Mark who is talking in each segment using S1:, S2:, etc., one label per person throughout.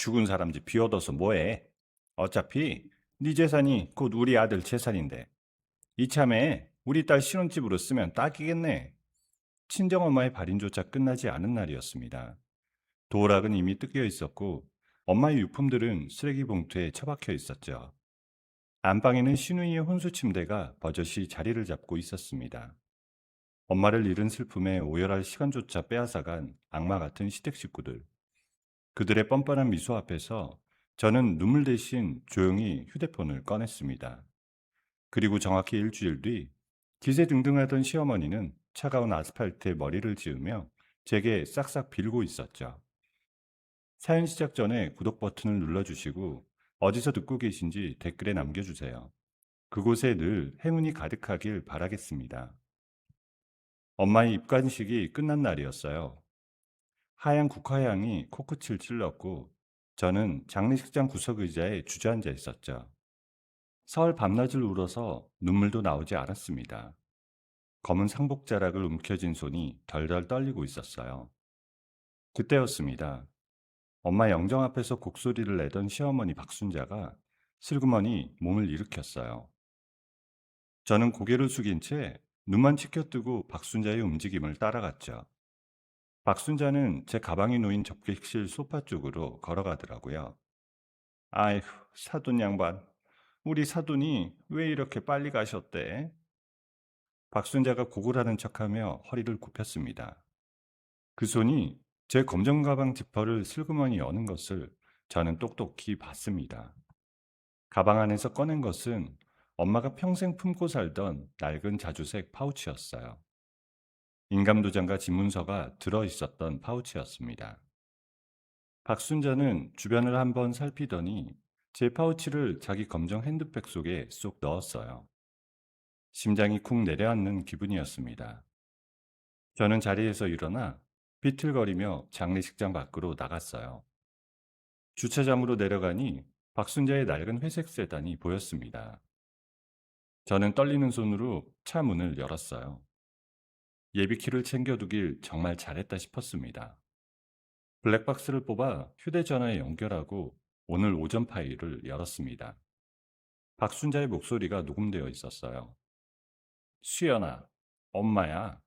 S1: 죽은 사람 집 비워둬서 뭐해? 어차피 네 재산이 곧 우리 아들 재산인데 이참에 우리 딸 신혼집으로 쓰면 딱이겠네. 친정엄마의 발인조차 끝나지 않은 날이었습니다. 도어락은 이미 뜯겨 있었고 엄마의 유품들은 쓰레기 봉투에 처박혀 있었죠. 안방에는 시누이의 혼수 침대가 버젓이 자리를 잡고 있었습니다. 엄마를 잃은 슬픔에 오열할 시간조차 빼앗아간 악마 같은 시댁 식구들. 그들의 뻔뻔한 미소 앞에서 저는 눈물 대신 조용히 휴대폰을 꺼냈습니다. 그리고 정확히 일주일 뒤 기세등등하던 시어머니는 차가운 아스팔트에 머리를 지으며 제게 싹싹 빌고 있었죠. 사연 시작 전에 구독 버튼을 눌러주시고 어디서 듣고 계신지 댓글에 남겨주세요. 그곳에 늘 행운이 가득하길 바라겠습니다. 엄마의 입관식이 끝난 날이었어요. 하얀 국화향이 코끝을 찔렀고 저는 장례식장 구석 의자에 주저앉아 있었죠. 서울 밤낮을 울어서 눈물도 나오지 않았습니다. 검은 상복자락을 움켜쥔 손이 덜덜 떨리고 있었어요. 그때였습니다. 엄마 영정 앞에서 곡소리를 내던 시어머니 박순자가 슬그머니 몸을 일으켰어요. 저는 고개를 숙인 채 눈만 치켜뜨고 박순자의 움직임을 따라갔죠. 박순자는 제 가방이 놓인 접객실 소파 쪽으로 걸어가더라고요. 아휴, 사돈 양반. 우리 사돈이 왜 이렇게 빨리 가셨대? 박순자가 고글하는 척하며 허리를 굽혔습니다. 그 손이 제 검정 가방 지퍼를 슬그머니 여는 것을 저는 똑똑히 봤습니다. 가방 안에서 꺼낸 것은 엄마가 평생 품고 살던 낡은 자주색 파우치였어요. 인감도장과 집문서가 들어있었던 파우치였습니다. 박순자는 주변을 한번 살피더니 제 파우치를 자기 검정 핸드백 속에 쏙 넣었어요. 심장이 쿵 내려앉는 기분이었습니다. 저는 자리에서 일어나 비틀거리며 장례식장 밖으로 나갔어요. 주차장으로 내려가니 박순자의 낡은 회색 세단이 보였습니다. 저는 떨리는 손으로 차 문을 열었어요. 예비키를 챙겨두길 정말 잘했다 싶었습니다. 블랙박스를 뽑아 휴대전화에 연결하고 오늘 오전 파일을 열었습니다. 박순자의 목소리가 녹음되어 있었어요. 수연아, 엄마야.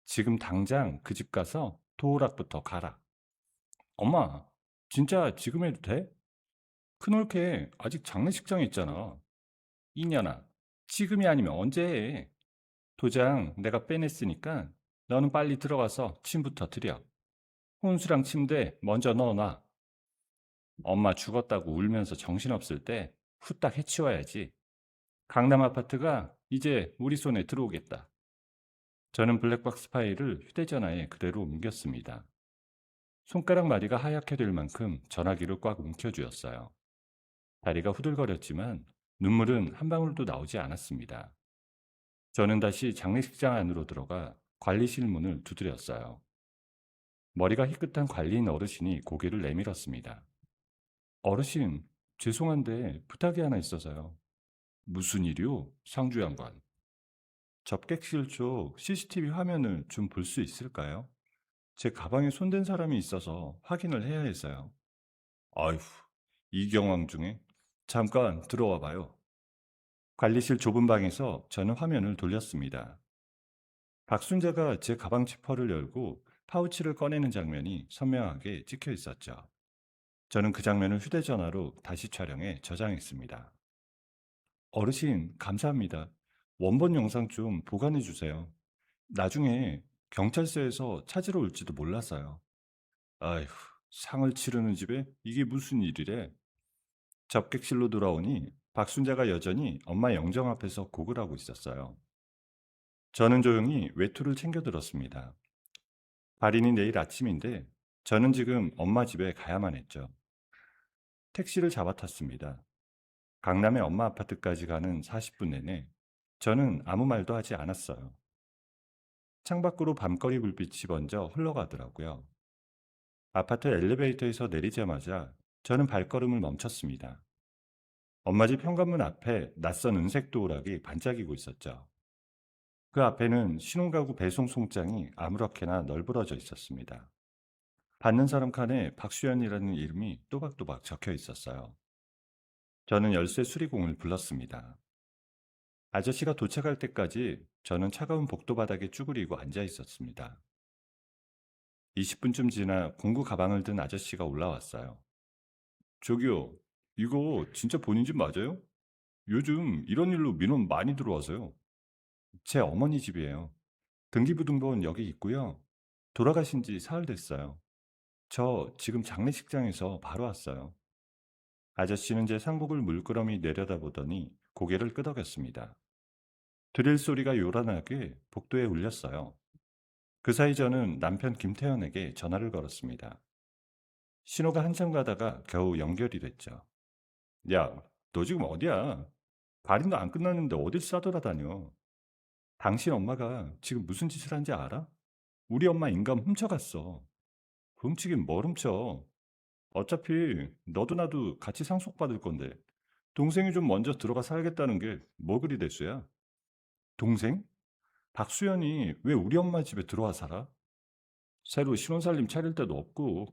S1: 지금 당장 그 집 가서 도우락부터 가라. 엄마, 진짜 지금 해도 돼? 큰올케 아직 장례식장에 있잖아. 이년아, 지금이 아니면 언제 해? 도장 내가 빼냈으니까 너는 빨리 들어가서 침부터 들여. 혼수랑 침대 먼저 넣어놔. 엄마 죽었다고 울면서 정신없을 때 후딱 해치워야지. 강남 아파트가 이제 우리 손에 들어오겠다. 저는 블랙박스 파일을 휴대전화에 그대로 옮겼습니다. 손가락 마디가 하얗게 될 만큼 전화기를 꽉 움켜쥐었어요. 다리가 후들거렸지만 눈물은 한 방울도 나오지 않았습니다. 저는 다시 장례식장 안으로 들어가 관리실 문을 두드렸어요. 머리가 희끗한 관리인 어르신이 고개를 내밀었습니다. 어르신, 죄송한데 부탁이 하나 있어서요. 무슨 일이요? 상주 양반. 접객실 쪽 CCTV 화면을 좀 볼 수 있을까요? 제 가방에 손댄 사람이 있어서 확인을 해야 해서요. 아휴, 이 경황 중에 잠깐 들어와 봐요. 관리실 좁은 방에서 저는 화면을 돌렸습니다. 박순자가 제 가방 지퍼를 열고 파우치를 꺼내는 장면이 선명하게 찍혀 있었죠. 저는 그 장면을 휴대전화로 다시 촬영해 저장했습니다. 어르신, 감사합니다. 원본 영상 좀 보관해 주세요. 나중에 경찰서에서 찾으러 올지도 몰라서요. 아휴, 상을 치르는 집에 이게 무슨 일이래? 접객실로 돌아오니 박순자가 여전히 엄마 영정 앞에서 곡을 하고 있었어요. 저는 조용히 외투를 챙겨 들었습니다. 발인이 내일 아침인데 저는 지금 엄마 집에 가야만 했죠. 택시를 잡아 탔습니다. 강남의 엄마 아파트까지 가는 40분 내내 저는 아무 말도 하지 않았어요. 창밖으로 밤거리 불빛이 먼저 흘러가더라고요. 아파트 엘리베이터에서 내리자마자 저는 발걸음을 멈췄습니다. 엄마 집 현관문 앞에 낯선 은색 도우락이 반짝이고 있었죠. 그 앞에는 신혼가구 배송 송장이 아무렇게나 널브러져 있었습니다. 받는 사람 칸에 박수현이라는 이름이 또박또박 적혀 있었어요. 저는 열쇠 수리공을 불렀습니다. 아저씨가 도착할 때까지 저는 차가운 복도 바닥에 쭈그리고 앉아 있었습니다. 20분쯤 지나 공구 가방을 든 아저씨가 올라왔어요. 저기요, 이거 진짜 본인 집 맞아요? 요즘 이런 일로 민원 많이 들어와서요. 제 어머니 집이에요. 등기부등본 여기 있고요. 돌아가신 지 사흘 됐어요. 저 지금 장례식장에서 바로 왔어요. 아저씨는 제 상복을 물끄러미 내려다보더니 고개를 끄덕였습니다. 드릴 소리가 요란하게 복도에 울렸어요. 그 사이 저는 남편 김태현에게 전화를 걸었습니다. 신호가 한참 가다가 겨우 연결이 됐죠. 야, 너 지금 어디야? 발인도 안 끝났는데 어딜 싸돌아다녀? 당신 엄마가 지금 무슨 짓을 한지 알아? 우리 엄마 인감 훔쳐갔어. 훔치긴 뭘 훔쳐? 어차피 너도 나도 같이 상속받을 건데 동생이 좀 먼저 들어가 살겠다는 게 뭐 그리 대수야? 동생? 박수연이 왜 우리 엄마 집에 들어와 살아? 새로 신혼살림 차릴 데도 없고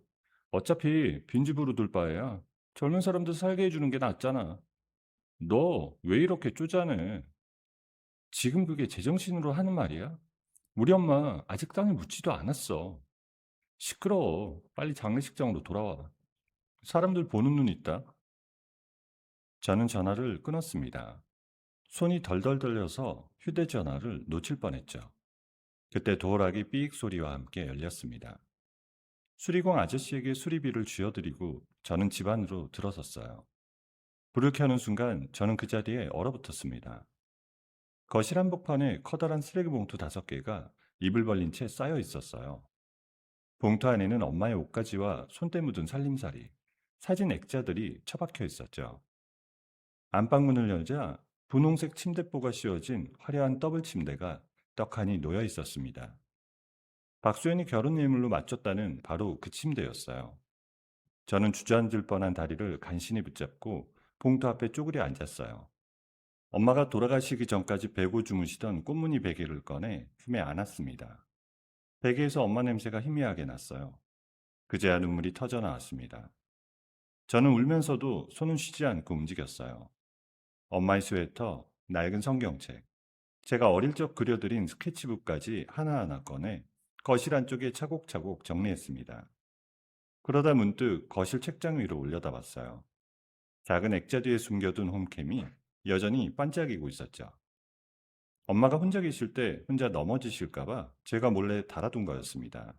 S1: 어차피 빈집으로 둘 바에야 젊은 사람들 살게 해주는 게 낫잖아. 너 왜 이렇게 쪼잔해? 지금 그게 제정신으로 하는 말이야? 우리 엄마 아직 땅에 묻지도 않았어. 시끄러워. 빨리 장례식장으로 돌아와. 사람들 보는 눈 있다. 저는 전화를 끊었습니다. 손이 덜덜 떨려서 휴대전화를 놓칠 뻔했죠. 그때 도어락이 삑 소리와 함께 열렸습니다. 수리공 아저씨에게 수리비를 쥐어드리고 저는 집 안으로 들어섰어요. 불을 켜는 순간 저는 그 자리에 얼어붙었습니다. 거실 한복판에 커다란 쓰레기 봉투 5개가 입을 벌린 채 쌓여 있었어요. 봉투 안에는 엄마의 옷가지와 손때 묻은 살림살이, 사진 액자들이 처박혀 있었죠. 안방문을 열자 분홍색 침대보가 씌워진 화려한 더블 침대가 떡하니 놓여 있었습니다. 박수현이 결혼 예물로 맞췄다는 바로 그 침대였어요. 저는 주저앉을 뻔한 다리를 간신히 붙잡고 봉투 앞에 쪼그려 앉았어요. 엄마가 돌아가시기 전까지 베고 주무시던 꽃무늬 베개를 꺼내 품에 안았습니다. 베개에서 엄마 냄새가 희미하게 났어요. 그제야 눈물이 터져 나왔습니다. 저는 울면서도 손은 쉬지 않고 움직였어요. 엄마의 스웨터, 낡은 성경책, 제가 어릴 적 그려드린 스케치북까지 하나하나 꺼내 거실 안쪽에 차곡차곡 정리했습니다. 그러다 문득 거실 책장 위로 올려다 봤어요. 작은 액자 뒤에 숨겨둔 홈캠이 여전히 반짝이고 있었죠. 엄마가 혼자 계실 때 혼자 넘어지실까봐 제가 몰래 달아둔 거였습니다.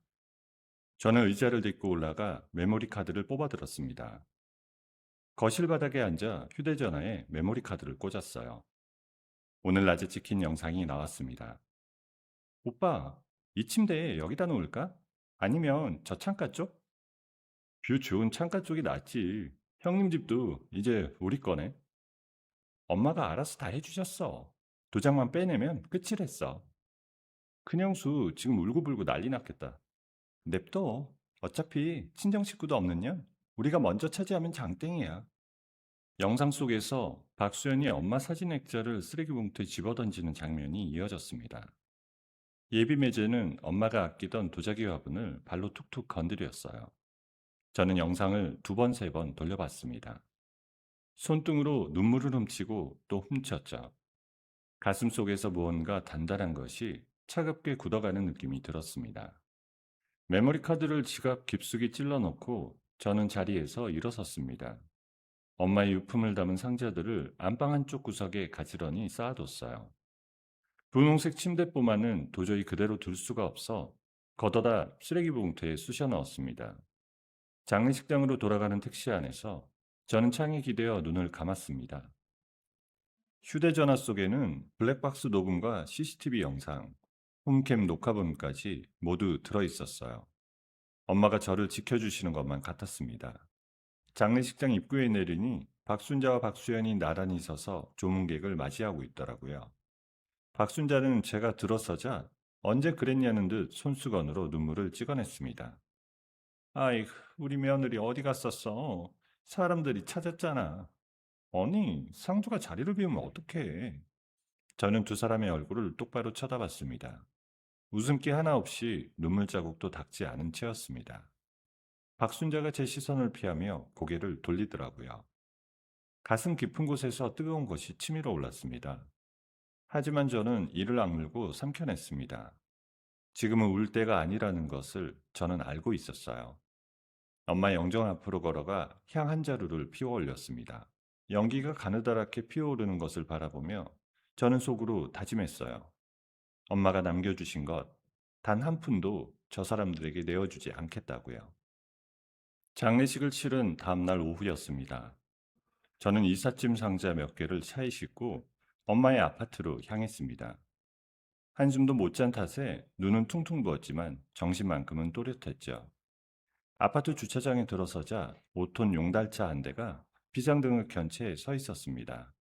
S1: 저는 의자를 딛고 올라가 메모리 카드를 뽑아들었습니다. 거실 바닥에 앉아 휴대전화에 메모리 카드를 꽂았어요. 오늘 낮에 찍힌 영상이 나왔습니다. 오빠, 이 침대 여기다 놓을까? 아니면 저 창가 쪽? 뷰 좋은 창가 쪽이 낫지. 형님 집도 이제 우리 거네. 엄마가 알아서 다 해주셨어. 도장만 빼내면 끝이랬어. 큰형수 지금 울고불고 난리 났겠다. 냅둬. 어차피 친정 식구도 없는 년 우리가 먼저 차지하면 장땡이야. 영상 속에서 박수연이 엄마 사진 액자를 쓰레기 봉투에 집어던지는 장면이 이어졌습니다. 예비 매제는 엄마가 아끼던 도자기 화분을 발로 툭툭 건드렸어요. 저는 영상을 2번, 3번 돌려봤습니다. 손등으로 눈물을 훔치고 또 훔쳤죠. 가슴 속에서 무언가 단단한 것이 차갑게 굳어가는 느낌이 들었습니다. 메모리 카드를 지갑 깊숙이 찔러 넣고 저는 자리에서 일어섰습니다. 엄마의 유품을 담은 상자들을 안방 한쪽 구석에 가지런히 쌓아뒀어요. 분홍색 침대보만은 도저히 그대로 둘 수가 없어 걷어다 쓰레기 봉투에 쑤셔 넣었습니다. 장례식장으로 돌아가는 택시 안에서 저는 창에 기대어 눈을 감았습니다. 휴대전화 속에는 블랙박스 녹음과 CCTV 영상, 홈캠 녹화본까지 모두 들어있었어요. 엄마가 저를 지켜주시는 것만 같았습니다. 장례식장 입구에 내리니 박순자와 박수연이 나란히 서서 조문객을 맞이하고 있더라고요. 박순자는 제가 들어서자 언제 그랬냐는 듯 손수건으로 눈물을 찍어냈습니다. 아이, 우리 며느리 어디 갔었어? 사람들이 찾았잖아. 아니, 상주가 자리를 비우면 어떡해. 저는 두 사람의 얼굴을 똑바로 쳐다봤습니다. 웃음기 하나 없이 눈물 자국도 닦지 않은 채였습니다. 박순자가 제 시선을 피하며 고개를 돌리더라고요. 가슴 깊은 곳에서 뜨거운 것이 치밀어 올랐습니다. 하지만 저는 이를 악물고 삼켜냈습니다. 지금은 울 때가 아니라는 것을 저는 알고 있었어요. 엄마 영정 앞으로 걸어가 향 한 자루를 피워 올렸습니다. 연기가 가느다랗게 피어오르는 것을 바라보며 저는 속으로 다짐했어요. 엄마가 남겨주신 것, 단 한 푼도 저 사람들에게 내어주지 않겠다고요. 장례식을 치른 다음날 오후였습니다. 저는 이삿짐 상자 몇 개를 차에 싣고 엄마의 아파트로 향했습니다. 한숨도 못 잔 탓에 눈은 퉁퉁 부었지만 정신만큼은 또렷했죠. 아파트 주차장에 들어서자 5톤 용달차 한 대가 비상등을 켠 채 서 있었습니다.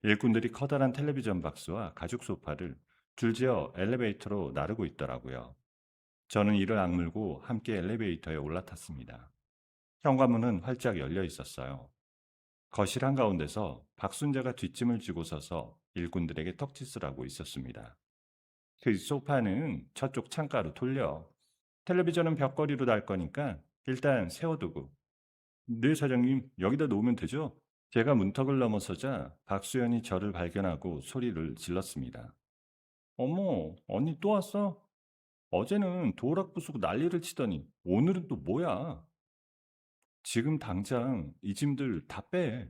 S1: 일꾼들이 커다란 텔레비전 박스와 가죽 소파를 줄지어 엘리베이터로 나르고 있더라고요. 저는 이를 악물고 함께 엘리베이터에 올라탔습니다. 현관문은 활짝 열려 있었어요. 거실 한가운데서 박순자가 뒷짐을 지고 서서 일꾼들에게 떡짓을 하고 있었습니다. 그 소파는 저쪽 창가로 돌려. 텔레비전은 벽걸이로 달 거니까 일단 세워두고. 네, 사장님, 여기다 놓으면 되죠? 제가 문턱을 넘어서자 박수연이 저를 발견하고 소리를 질렀습니다. 어머, 언니 또 왔어? 어제는 도락 부수고 난리를 치더니 오늘은 또 뭐야? 지금 당장 이 짐들 다 빼.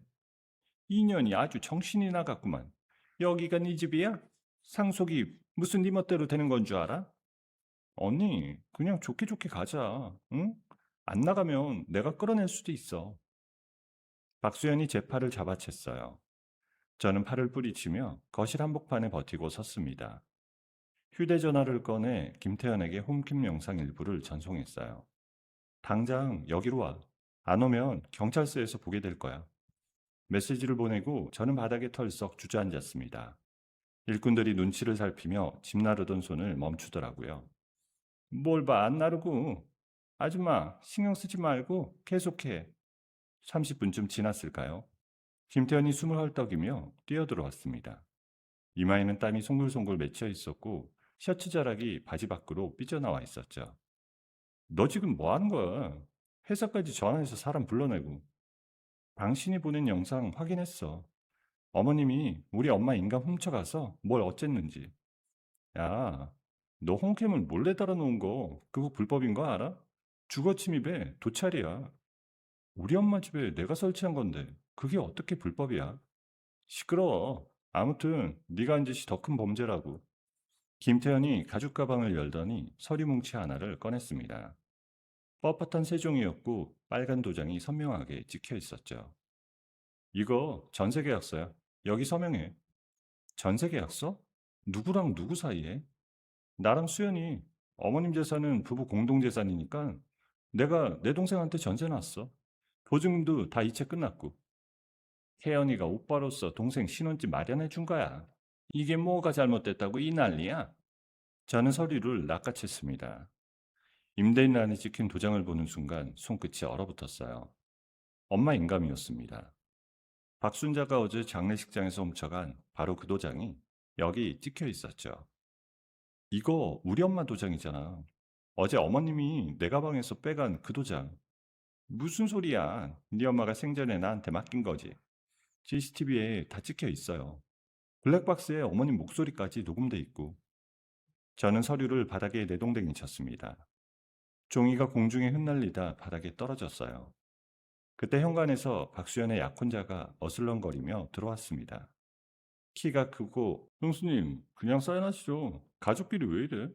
S1: 이 년이 아주 정신이 나갔구만. 여기가 네 집이야? 상속이 무슨 네 멋대로 되는 건 줄 알아? 언니, 그냥 좋게 좋게 가자. 응? 안 나가면 내가 끌어낼 수도 있어. 박수연이 제 팔을 잡아챘어요. 저는 팔을 뿌리치며 거실 한복판에 버티고 섰습니다. 휴대전화를 꺼내 김태현에게 홈캠 영상 일부를 전송했어요. 당장 여기로 와. 안 오면 경찰서에서 보게 될 거야. 메시지를 보내고 저는 바닥에 털썩 주저앉았습니다. 일꾼들이 눈치를 살피며 집 나르던 손을 멈추더라고요. 뭘 봐, 안 나르고. 아줌마, 신경 쓰지 말고 계속해. 30분쯤 지났을까요? 김태현이 숨을 헐떡이며 뛰어들어왔습니다. 이마에는 땀이 송글송글 맺혀 있었고 셔츠 자락이 바지 밖으로 삐져나와 있었죠. 너 지금 뭐 하는 거야? 회사까지 전화해서 사람 불러내고. 당신이 보낸 영상 확인했어. 어머님이 우리 엄마 인감 훔쳐가서 뭘 어쨌는지. 야, 너 홈캠을 몰래 달아놓은 거 그거 불법인 거 알아? 주거 침입에 도찰이야. 우리 엄마 집에 내가 설치한 건데 그게 어떻게 불법이야? 시끄러워. 아무튼 네가 한 짓이 더 큰 범죄라고. 김태현이 가죽 가방을 열더니 서류 뭉치 하나를 꺼냈습니다. 뻣뻣한 세 종이였고 빨간 도장이 선명하게 찍혀 있었죠. 이거 전세 계약서야. 여기 서명해. 전세 계약서? 누구랑 누구 사이에? 나랑 수연이. 어머님 재산은 부부 공동 재산이니까 내가 내 동생한테 전세 놨어. 보증금도 다 이체 끝났고. 혜연이가 오빠로서 동생 신혼집 마련해 준 거야. 이게 뭐가 잘못됐다고 이 난리야? 저는 서류를 낚아챘습니다. 임대인란에 찍힌 도장을 보는 순간 손끝이 얼어붙었어요. 엄마 인감이었습니다. 박순자가 어제 장례식장에서 훔쳐간 바로 그 도장이 여기 찍혀 있었죠. 이거 우리 엄마 도장이잖아. 어제 어머님이 내 가방에서 빼간 그 도장. 무슨 소리야? 네 엄마가 생전에 나한테 맡긴 거지. CCTV에 다 찍혀 있어요. 블랙박스에 어머님 목소리까지 녹음돼 있고. 저는 서류를 바닥에 내동댕이 쳤습니다. 종이가 공중에 흩날리다 바닥에 떨어졌어요. 그때 현관에서 박수연의 약혼자가 어슬렁거리며 들어왔습니다. 키가 크고 형수님 그냥 사인하시죠. 가족비리 왜 이래?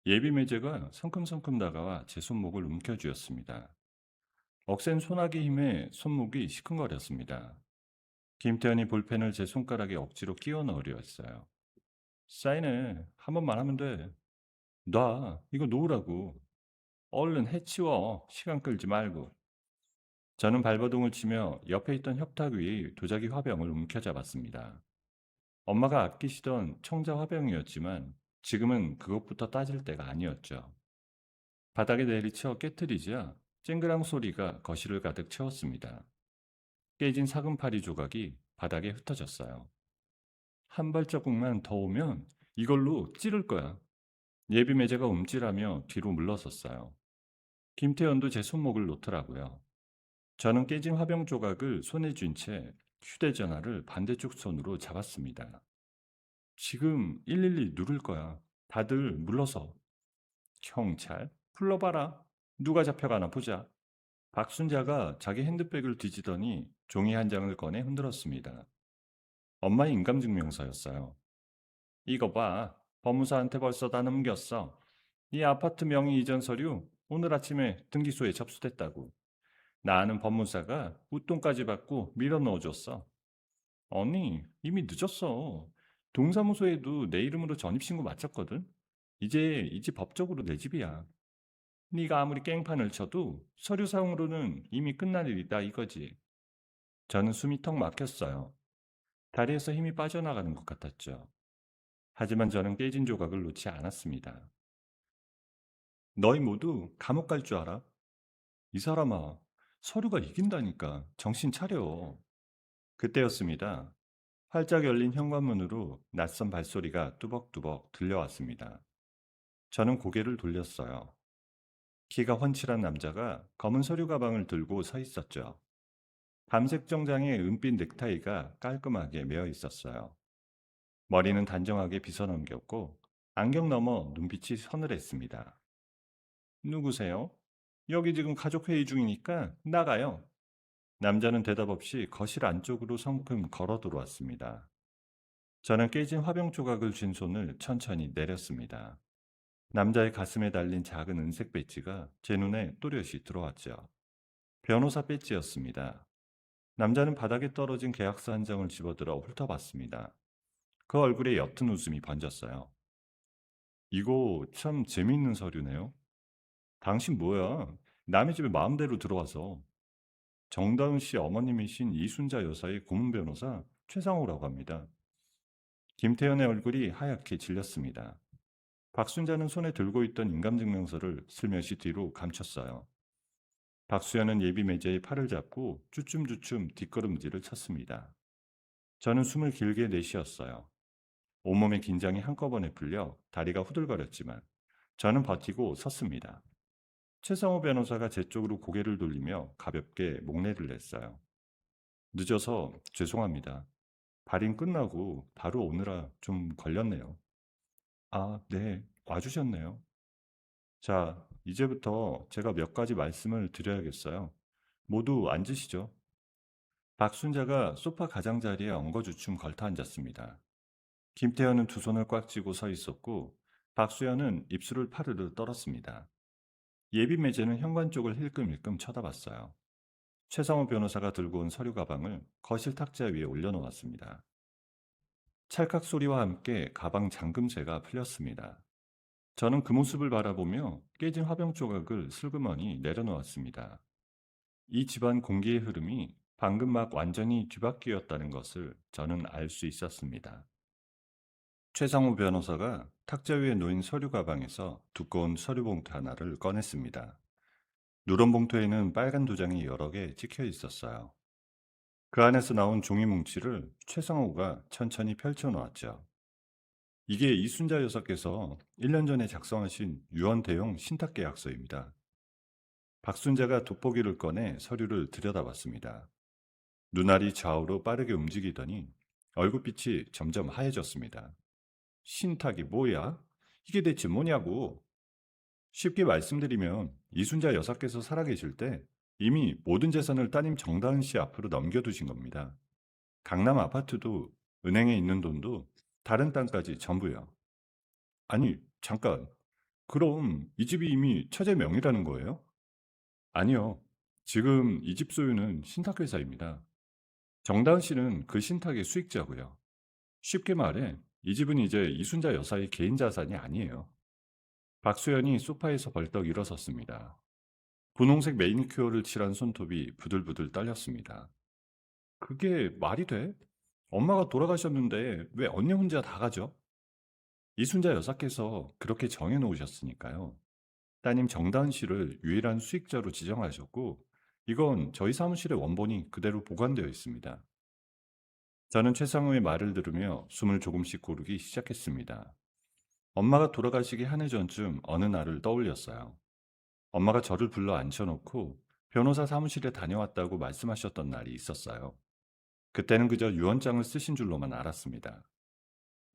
S1: 예비 매제가 성큼성큼 다가와 제 손목을 움켜쥐었습니다. 억센 소나기 힘에 손목이 시큰거렸습니다. 김태현이 볼펜을 제 손가락에 억지로 끼워 넣으려 했어요. 사인해. 한 번만 하면 돼. 놔. 이거 놓으라고. 얼른 해치워. 시간 끌지 말고. 저는 발버둥을 치며 옆에 있던 협탁 위 도자기 화병을 움켜잡았습니다. 엄마가 아끼시던 청자 화병이었지만 지금은 그것부터 따질 때가 아니었죠. 바닥에 내리쳐 깨트리자 쨍그랑 소리가 거실을 가득 채웠습니다. 깨진 사금파리 조각이 바닥에 흩어졌어요. 한 발자국만 더 오면 이걸로 찌를 거야. 예비 매제가 움찔하며 뒤로 물러섰어요. 김태현도 제 손목을 놓더라고요. 저는 깨진 화병 조각을 손에 쥔 채 휴대전화를 반대쪽 손으로 잡았습니다. 지금 112 누를 거야. 다들 물러서. 경찰? 불러봐라. 누가 잡혀가나 보자. 박순자가 자기 핸드백을 뒤지더니 종이 한 장을 꺼내 흔들었습니다. 엄마의 인감증명서였어요. 이거 봐. 법무사한테 벌써 다 넘겼어. 이 아파트 명의 이전 서류 오늘 아침에 등기소에 접수됐다고. 나 아는 법무사가 웃돈까지 받고 밀어 넣어줬어. 아니, 이미 늦었어. 동사무소에도 내 이름으로 전입신고 마쳤거든. 이제 이 집 법적으로 내 집이야. 네가 아무리 깽판을 쳐도 서류상으로는 이미 끝난 일이다 이거지. 저는 숨이 턱 막혔어요. 다리에서 힘이 빠져나가는 것 같았죠. 하지만 저는 깨진 조각을 놓지 않았습니다. 너희 모두 감옥 갈 줄 알아? 이 사람아, 서류가 이긴다니까. 정신 차려. 그때였습니다. 활짝 열린 현관문으로 낯선 발소리가 뚜벅뚜벅 들려왔습니다. 저는 고개를 돌렸어요. 키가 훤칠한 남자가 검은 서류 가방을 들고 서 있었죠. 밤색 정장에 은빛 넥타이가 깔끔하게 매어 있었어요. 머리는 단정하게 빗어넘겼고 안경 너머 눈빛이 서늘했습니다. 누구세요? 여기 지금 가족 회의 중이니까 나가요. 남자는 대답 없이 거실 안쪽으로 성큼 걸어 들어왔습니다. 저는 깨진 화병 조각을 쥔 손을 천천히 내렸습니다. 남자의 가슴에 달린 작은 은색 배지가 제 눈에 또렷이 들어왔죠. 변호사 배지였습니다. 남자는 바닥에 떨어진 계약서 한 장을 집어들어 훑어봤습니다. 그 얼굴에 옅은 웃음이 번졌어요. 이거 참 재미있는 서류네요. 당신 뭐야? 남의 집에 마음대로 들어와서. 정다은 씨 어머님이신 이순자 여사의 고문 변호사 최상호라고 합니다. 김태현의 얼굴이 하얗게 질렸습니다. 박순자는 손에 들고 있던 인감증명서를 슬며시 뒤로 감췄어요. 박수연은 예비 매제의 팔을 잡고 쭈쭌쭈쭌 뒷걸음질을 쳤습니다. 저는 숨을 길게 내쉬었어요. 온몸의 긴장이 한꺼번에 풀려 다리가 후들거렸지만 저는 버티고 섰습니다. 최상호 변호사가 제 쪽으로 고개를 돌리며 가볍게 목례를 냈어요. 늦어서 죄송합니다. 발인 끝나고 바로 오느라 좀 걸렸네요. 아, 네. 와주셨네요. 자, 이제부터 제가 몇 가지 말씀을 드려야겠어요. 모두 앉으시죠. 박순자가 소파 가장자리에 엉거주춤 걸터 앉았습니다. 김태현은 두 손을 꽉 쥐고 서 있었고 박수연은 입술을 파르르 떨었습니다. 예비 매제는 현관 쪽을 힐끔힐끔 쳐다봤어요. 최상호 변호사가 들고 온 서류 가방을 거실 탁자 위에 올려놓았습니다. 찰칵 소리와 함께 가방 잠금쇠가 풀렸습니다. 저는 그 모습을 바라보며 깨진 화병 조각을 슬그머니 내려놓았습니다. 이 집안 공기의 흐름이 방금 막 완전히 뒤바뀌었다는 것을 저는 알 수 있었습니다. 최상호 변호사가 탁자 위에 놓인 서류 가방에서 두꺼운 서류 봉투 하나를 꺼냈습니다. 누런 봉투에는 빨간 도장이 여러 개 찍혀 있었어요. 그 안에서 나온 종이 뭉치를 최상호가 천천히 펼쳐 놓았죠. 이게 이순자 여사께서 1년 전에 작성하신 유언 대용 신탁 계약서입니다. 박순자가 돋보기를 꺼내 서류를 들여다봤습니다. 눈알이 좌우로 빠르게 움직이더니 얼굴빛이 점점 하얘졌습니다. 신탁이 뭐야? 이게 대체 뭐냐고? 쉽게 말씀드리면 이순자 여사께서 살아계실 때 이미 모든 재산을 따님 정다은 씨 앞으로 넘겨두신 겁니다. 강남 아파트도 은행에 있는 돈도 다른 땅까지 전부요. 아니, 잠깐. 그럼 이 집이 이미 처제 명의라는 거예요? 아니요. 지금 이 집 소유는 신탁회사입니다. 정다은 씨는 그 신탁의 수익자고요. 쉽게 말해 이 집은 이제 이순자 여사의 개인 자산이 아니에요. 박수연이 소파에서 벌떡 일어섰습니다. 분홍색 매니큐어를 칠한 손톱이 부들부들 떨렸습니다. 그게 말이 돼? 엄마가 돌아가셨는데 왜 언니 혼자 다 가져? 이순자 여사께서 그렇게 정해놓으셨으니까요. 따님 정다은 씨를 유일한 수익자로 지정하셨고 이건 저희 사무실의 원본이 그대로 보관되어 있습니다. 저는 최상우의 말을 들으며 숨을 조금씩 고르기 시작했습니다. 엄마가 돌아가시기 한 해 전쯤 어느 날을 떠올렸어요. 엄마가 저를 불러 앉혀놓고 변호사 사무실에 다녀왔다고 말씀하셨던 날이 있었어요. 그때는 그저 유언장을 쓰신 줄로만 알았습니다.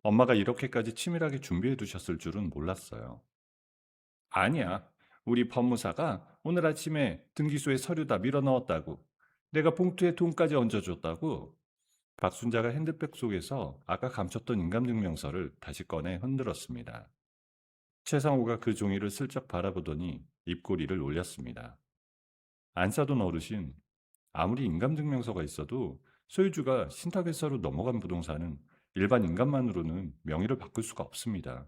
S1: 엄마가 이렇게까지 치밀하게 준비해 두셨을 줄은 몰랐어요. 아니야. 우리 법무사가 오늘 아침에 등기소에 서류 다 밀어 넣었다고. 내가 봉투에 돈까지 얹어줬다고. 박순자가 핸드백 속에서 아까 감췄던 인감증명서를 다시 꺼내 흔들었습니다. 최상호가 그 종이를 슬쩍 바라보더니 입꼬리를 올렸습니다. 안 사돈 어르신, 아무리 인감증명서가 있어도 소유주가 신탁회사로 넘어간 부동산은 일반 인감만으로는 명의를 바꿀 수가 없습니다.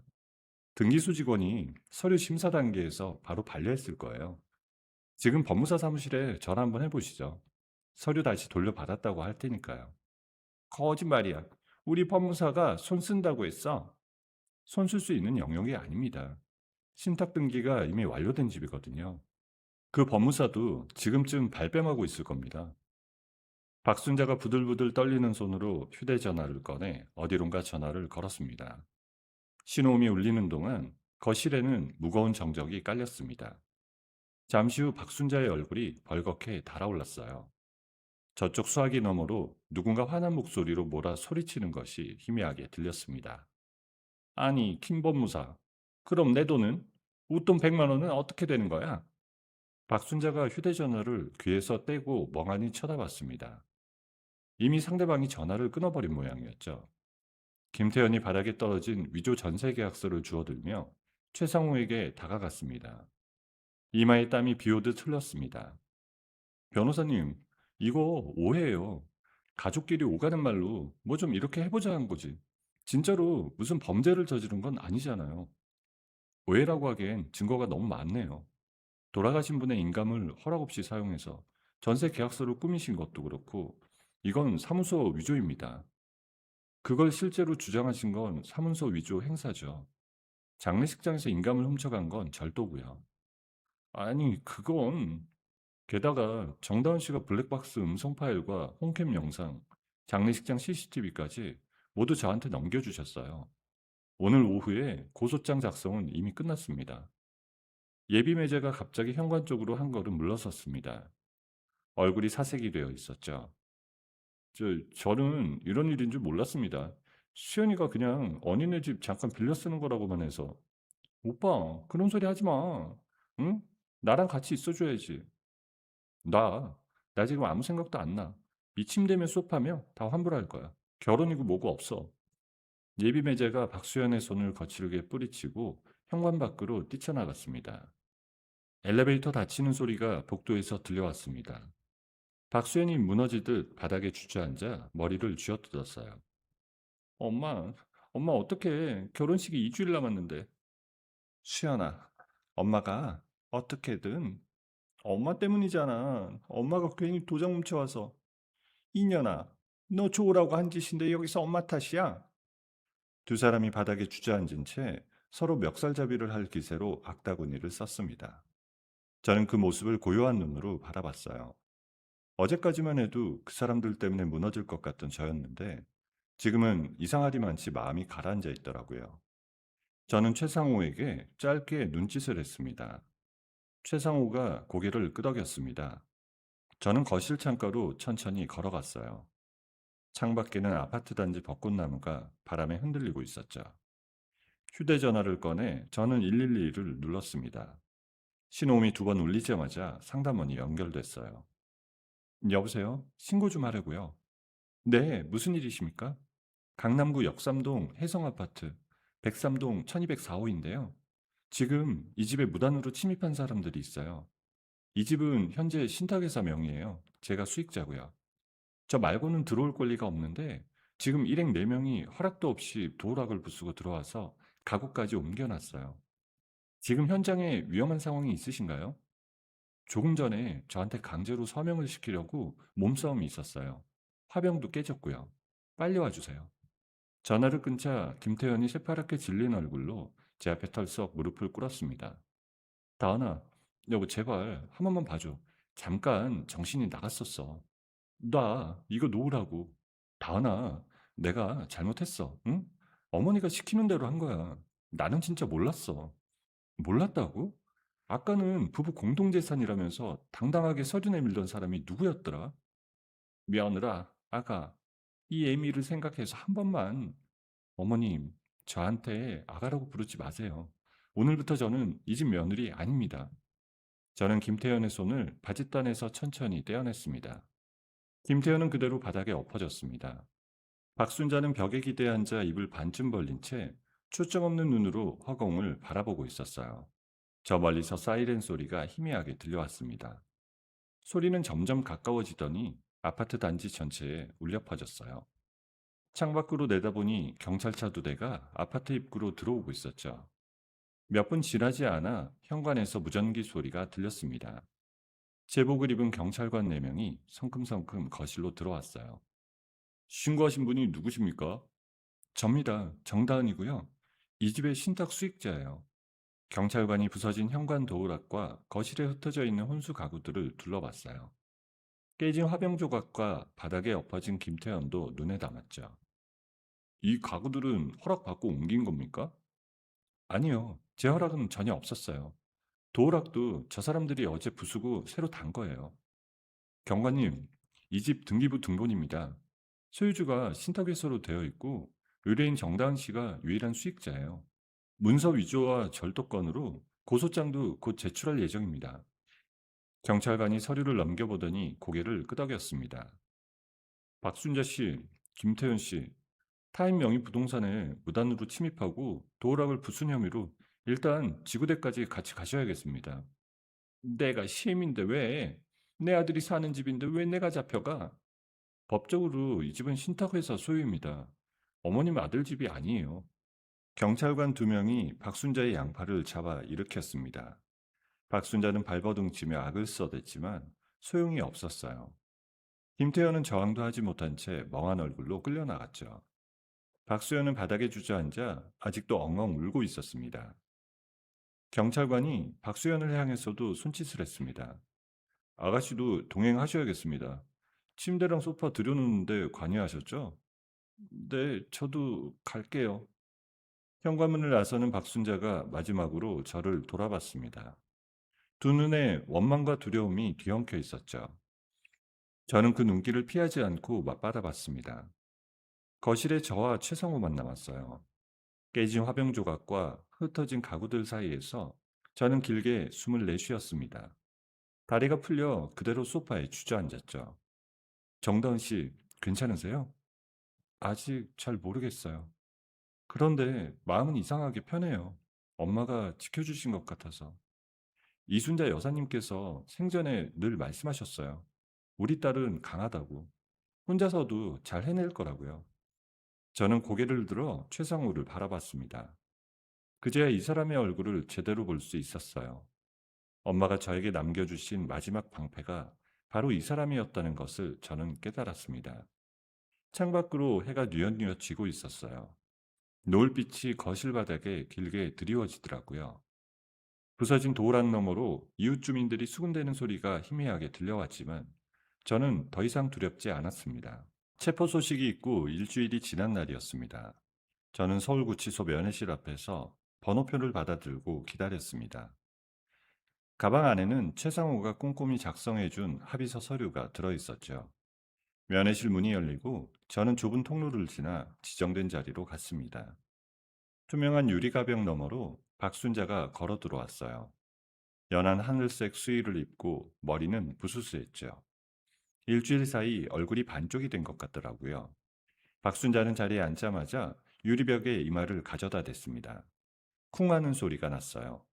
S1: 등기소 직원이 서류 심사 단계에서 바로 반려했을 거예요. 지금 법무사 사무실에 전화 한번 해보시죠. 서류 다시 돌려받았다고 할 테니까요. 거짓말이야. 우리 법무사가 손 쓴다고 했어. 손 쓸 수 있는 영역이 아닙니다. 신탁 등기가 이미 완료된 집이거든요. 그 법무사도 지금쯤 발뺌하고 있을 겁니다. 박순자가 부들부들 떨리는 손으로 휴대전화를 꺼내 어디론가 전화를 걸었습니다. 신호음이 울리는 동안 거실에는 무거운 정적이 깔렸습니다. 잠시 후 박순자의 얼굴이 벌겋게 달아올랐어요. 저쪽 수화기 너머로 누군가 화난 목소리로 뭐라 소리치는 것이 희미하게 들렸습니다. 아니, 김 법무사. 그럼 내 돈은? 웃돈 100만 원은 어떻게 되는 거야? 박순자가 휴대전화를 귀에서 떼고 멍하니 쳐다봤습니다. 이미 상대방이 전화를 끊어버린 모양이었죠. 김태현이 바닥에 떨어진 위조 전세 계약서를 주워들며 최상우에게 다가갔습니다. 이마에 땀이 비오듯 흘렀습니다. 변호사님, 이거 오해예요. 가족끼리 오가는 말로 뭐 좀 이렇게 해보자 한 거지. 진짜로 무슨 범죄를 저지른 건 아니잖아요. 오해라고 하기엔 증거가 너무 많네요. 돌아가신 분의 인감을 허락 없이 사용해서 전세 계약서를 꾸미신 것도 그렇고 이건 사무소 위조입니다. 그걸 실제로 주장하신 건 사문서 위조 행사죠. 장례식장에서 인감을 훔쳐간 건 절도고요. 아니, 그건 게다가 정다은 씨가 블랙박스 음성 파일과 홈캠 영상, 장례식장 CCTV까지 모두 저한테 넘겨주셨어요. 오늘 오후에 고소장 작성은 이미 끝났습니다. 예비 매제가 갑자기 현관 쪽으로 한 걸음 물러섰습니다. 얼굴이 사색이 되어 있었죠. 저는 이런 일인 줄 몰랐습니다. 수연이가 그냥 언니네 집 잠깐 빌려 쓰는 거라고만 해서. 오빠, 그런 소리 하지 마. 응? 나랑 같이 있어줘야지. 나, 나 지금 아무 생각도 안 나. 이침 되면 수업하며 다 환불할 거야. 결혼이고 뭐고 없어. 예비 매제가 박수연의 손을 거칠게 뿌리치고 현관 밖으로 뛰쳐나갔습니다. 엘리베이터 닫히는 소리가 복도에서 들려왔습니다. 박수연이 무너지듯 바닥에 주저앉아 머리를 쥐어뜯었어요. 엄마, 엄마 어떡해. 결혼식이 2주일 남았는데. 수연아, 엄마가 어떻게든 엄마 때문이잖아. 엄마가 괜히 도장 훔쳐와서. 이년아, 너 좋으라고 한 짓인데 여기서 엄마 탓이야? 두 사람이 바닥에 주저앉은 채 서로 멱살잡이를 할 기세로 악다구니를 썼습니다. 저는 그 모습을 고요한 눈으로 바라봤어요. 어제까지만 해도 그 사람들 때문에 무너질 것 같던 저였는데 지금은 이상하리만치 마음이 가라앉아 있더라고요. 저는 최상호에게 짧게 눈짓을 했습니다. 최상호가 고개를 끄덕였습니다. 저는 거실 창가로 천천히 걸어갔어요. 창밖에는 아파트 단지 벚꽃나무가 바람에 흔들리고 있었죠. 휴대전화를 꺼내 저는 112를 눌렀습니다. 신호음이 두 번 울리자마자 상담원이 연결됐어요. 여보세요? 신고 좀 하려고요. 네, 무슨 일이십니까? 강남구 역삼동 혜성아파트 103동 1204호인데요. 지금 이 집에 무단으로 침입한 사람들이 있어요. 이 집은 현재 신탁회사 명의예요. 제가 수익자고요. 저 말고는 들어올 권리가 없는데 지금 일행 4명이 허락도 없이 도어락을 부수고 들어와서 가구까지 옮겨놨어요. 지금 현장에 위험한 상황이 있으신가요? 조금 전에 저한테 강제로 서명을 시키려고 몸싸움이 있었어요. 화병도 깨졌고요. 빨리 와주세요. 전화를 끊자 김태현이 새파랗게 질린 얼굴로 제 앞에 털썩 무릎을 꿇었습니다. 다은아, 여보 제발 한 번만 봐줘. 잠깐 정신이 나갔었어. 나 이거 놓으라고. 다은아, 내가 잘못했어. 응? 어머니가 시키는 대로 한 거야. 나는 진짜 몰랐어. 몰랐다고? 아까는 부부 공동재산이라면서 당당하게 서류 내밀던 사람이 누구였더라? 며느라, 아가, 이 애미를 생각해서 한 번만. 어머님, 저한테 아가라고 부르지 마세요. 오늘부터 저는 이 집 며느리 아닙니다. 저는 김태현의 손을 바짓단에서 천천히 떼어냈습니다. 김태현은 그대로 바닥에 엎어졌습니다. 박순자는 벽에 기대 앉아 입을 반쯤 벌린 채 초점 없는 눈으로 허공을 바라보고 있었어요. 저 멀리서 사이렌 소리가 희미하게 들려왔습니다. 소리는 점점 가까워지더니 아파트 단지 전체에 울려 퍼졌어요. 창밖으로 내다보니 경찰차 2대가 아파트 입구로 들어오고 있었죠. 몇 분 지나지 않아 현관에서 무전기 소리가 들렸습니다. 제복을 입은 경찰관 4명이 성큼성큼 거실로 들어왔어요. 신고하신 분이 누구십니까? 접니다. 정다은이고요. 이 집의 신탁 수익자예요. 경찰관이 부서진 현관 도어락과 거실에 흩어져 있는 혼수 가구들을 둘러봤어요. 깨진 화병 조각과 바닥에 엎어진 김태현도 눈에 담았죠. 이 가구들은 허락받고 옮긴 겁니까? 아니요. 제 허락은 전혀 없었어요. 도어락도 저 사람들이 어제 부수고 새로 단 거예요. 경관님, 이 집 등기부 등본입니다. 소유주가 신탁회사로 되어 있고 의뢰인 정다은 씨가 유일한 수익자예요. 문서 위조와 절도건으로 고소장도 곧 제출할 예정입니다. 경찰관이 서류를 넘겨보더니 고개를 끄덕였습니다. 박순자 씨, 김태현 씨, 타인 명의 부동산에 무단으로 침입하고 도어락을 부순 혐의로 일단 지구대까지 같이 가셔야겠습니다. 내가 시민인데 왜? 내 아들이 사는 집인데 왜 내가 잡혀가? 법적으로 이 집은 신탁회사 소유입니다. 어머님 아들 집이 아니에요. 경찰관 2명이 박순자의 양팔을 잡아 일으켰습니다. 박순자는 발버둥치며 악을 써댔지만 소용이 없었어요. 김태현은 저항도 하지 못한 채 멍한 얼굴로 끌려나갔죠. 박수현은 바닥에 주저앉아 아직도 엉엉 울고 있었습니다. 경찰관이 박수현을 향해서도 손짓을 했습니다. 아가씨도 동행하셔야겠습니다. 침대랑 소파 들여놓는데 관여하셨죠? 네, 저도 갈게요. 현관문을 나서는 박순자가 마지막으로 저를 돌아봤습니다. 두 눈에 원망과 두려움이 뒤엉켜 있었죠. 저는 그 눈길을 피하지 않고 맞받아봤습니다. 거실에 저와 최성호만 남았어요. 깨진 화병 조각과 흩어진 가구들 사이에서 저는 길게 숨을 내쉬었습니다. 다리가 풀려 그대로 소파에 주저앉았죠. 정다은 씨, 괜찮으세요? 아직 잘 모르겠어요. 그런데 마음은 이상하게 편해요. 엄마가 지켜주신 것 같아서. 이순자 여사님께서 생전에 늘 말씀하셨어요. 우리 딸은 강하다고. 혼자서도 잘 해낼 거라고요. 저는 고개를 들어 최상우를 바라봤습니다. 그제야 이 사람의 얼굴을 제대로 볼 수 있었어요. 엄마가 저에게 남겨주신 마지막 방패가 바로 이 사람이었다는 것을 저는 깨달았습니다. 창밖으로 해가 뉘엿뉘엿 지고 있었어요. 노을빛이 거실 바닥에 길게 드리워지더라고요. 부서진 도어락 너머로 이웃 주민들이 수군대는 소리가 희미하게 들려왔지만 저는 더 이상 두렵지 않았습니다. 체포 소식이 있고 일주일이 지난 날이었습니다. 저는 서울구치소 면회실 앞에서 번호표를 받아들고 기다렸습니다. 가방 안에는 최상호가 꼼꼼히 작성해준 합의서 서류가 들어있었죠. 면회실 문이 열리고 저는 좁은 통로를 지나 지정된 자리로 갔습니다. 투명한 유리가벽 너머로 박순자가 걸어 들어왔어요. 연한 하늘색 수의를 입고 머리는 부스스했죠. 일주일 사이 얼굴이 반쪽이 된 것 같더라고요. 박순자는 자리에 앉자마자 유리벽에 이마를 가져다 댔습니다. 쿵 하는 소리가 났어요.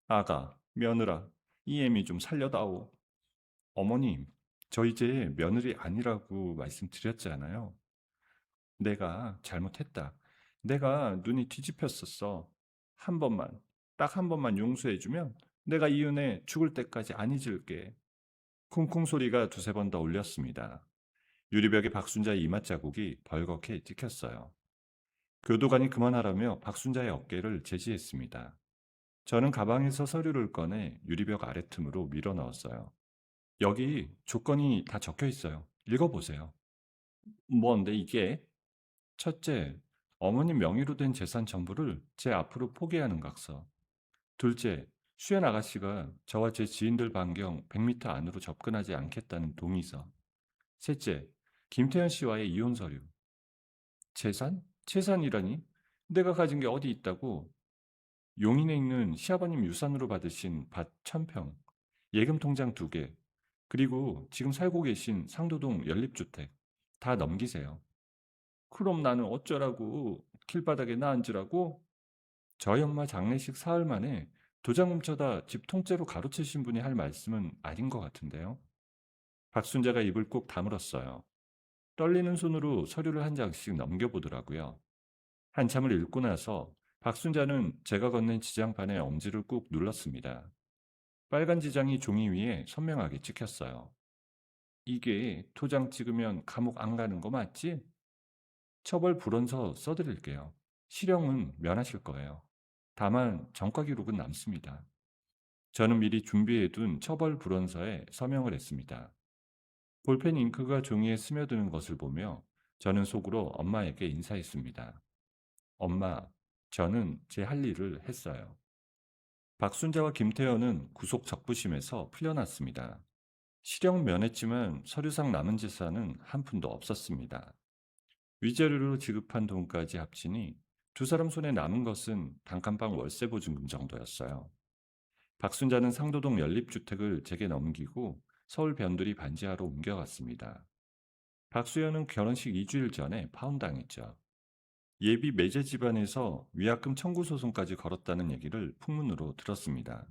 S1: 아가, 며느라, 이 애미 좀 살려다오. 어머님, 저 이제 며느리 아니라고 말씀드렸잖아요. 내가 잘못했다. 내가 눈이 뒤집혔었어. 한 번만, 딱 한 번만 용서해주면 내가 이 은혜 죽을 때까지 안 잊을게. 쿵쿵 소리가 2~3번 더 울렸습니다. 유리벽에 박순자의 이맛 자국이 벌겋게 찍혔어요. 교도관이 그만하라며 박순자의 어깨를 제지했습니다. 저는 가방에서 서류를 꺼내 유리벽 아래틈으로 밀어 넣었어요. 여기 조건이 다 적혀 있어요. 읽어보세요. 뭔데 이게? 첫째, 어머님 명의로 된 재산 전부를 제 앞으로 포기하는 각서. 둘째, 수연 아가씨가 저와 제 지인들 반경 100m 안으로 접근하지 않겠다는 동의서. 셋째, 김태현 씨와의 이혼 서류. 재산? 재산이라니? 내가 가진 게 어디 있다고? 용인에 있는 시아버님 유산으로 받으신 밭 1000평, 예금 통장 2개, 그리고 지금 살고 계신 상도동 연립주택 다 넘기세요. 그럼 나는 어쩌라고? 길바닥에 나 앉으라고? 저희 엄마 장례식 사흘 만에 도장 훔쳐다 집 통째로 가로채신 분이 할 말씀은 아닌 것 같은데요. 박순자가 입을 꼭 다물었어요. 떨리는 손으로 서류를 한 장씩 넘겨보더라고요. 한참을 읽고 나서 박순자는 제가 건넨 지장판에 엄지를 꾹 눌렀습니다. 빨간 지장이 종이 위에 선명하게 찍혔어요. 이게 도장 찍으면 감옥 안 가는 거 맞지? 처벌 불원서 써드릴게요. 실형은 면하실 거예요. 다만 전과 기록은 남습니다. 저는 미리 준비해둔 처벌 불원서에 서명을 했습니다. 볼펜 잉크가 종이에 스며드는 것을 보며 저는 속으로 엄마에게 인사했습니다. 엄마, 저는 제 할 일을 했어요. 박순자와 김태현은 구속 적부심에서 풀려났습니다. 실형 면했지만 서류상 남은 재산은 한 푼도 없었습니다. 위자료로 지급한 돈까지 합치니 두 사람 손에 남은 것은 단칸방 월세 보증금 정도였어요. 박순자는 상도동 연립주택을 제게 넘기고 서울 변두리 반지하로 옮겨갔습니다. 박수현은 결혼식 2주일 전에 파혼당했죠. 예비 매제 집안에서 위약금 청구 소송까지 걸었다는 얘기를 풍문으로 들었습니다.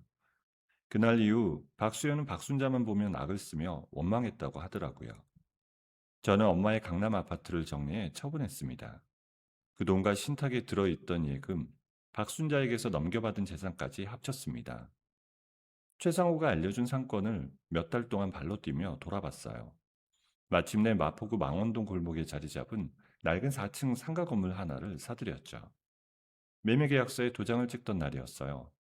S1: 그날 이후 박수현은 박순자만 보면 악을 쓰며 원망했다고 하더라고요. 저는 엄마의 강남 아파트를 정리해 처분했습니다. 그 돈과 신탁에 들어있던 예금, 박순자에게서 넘겨받은 재산까지 합쳤습니다. 최상호가 알려준 상권을 몇 달 동안 발로 뛰며 돌아봤어요. 마침내 마포구 망원동 골목에 자리 잡은 낡은 4층 상가 건물 하나를 사들였죠. 매매계약서에 도장을 찍던 날이었어요.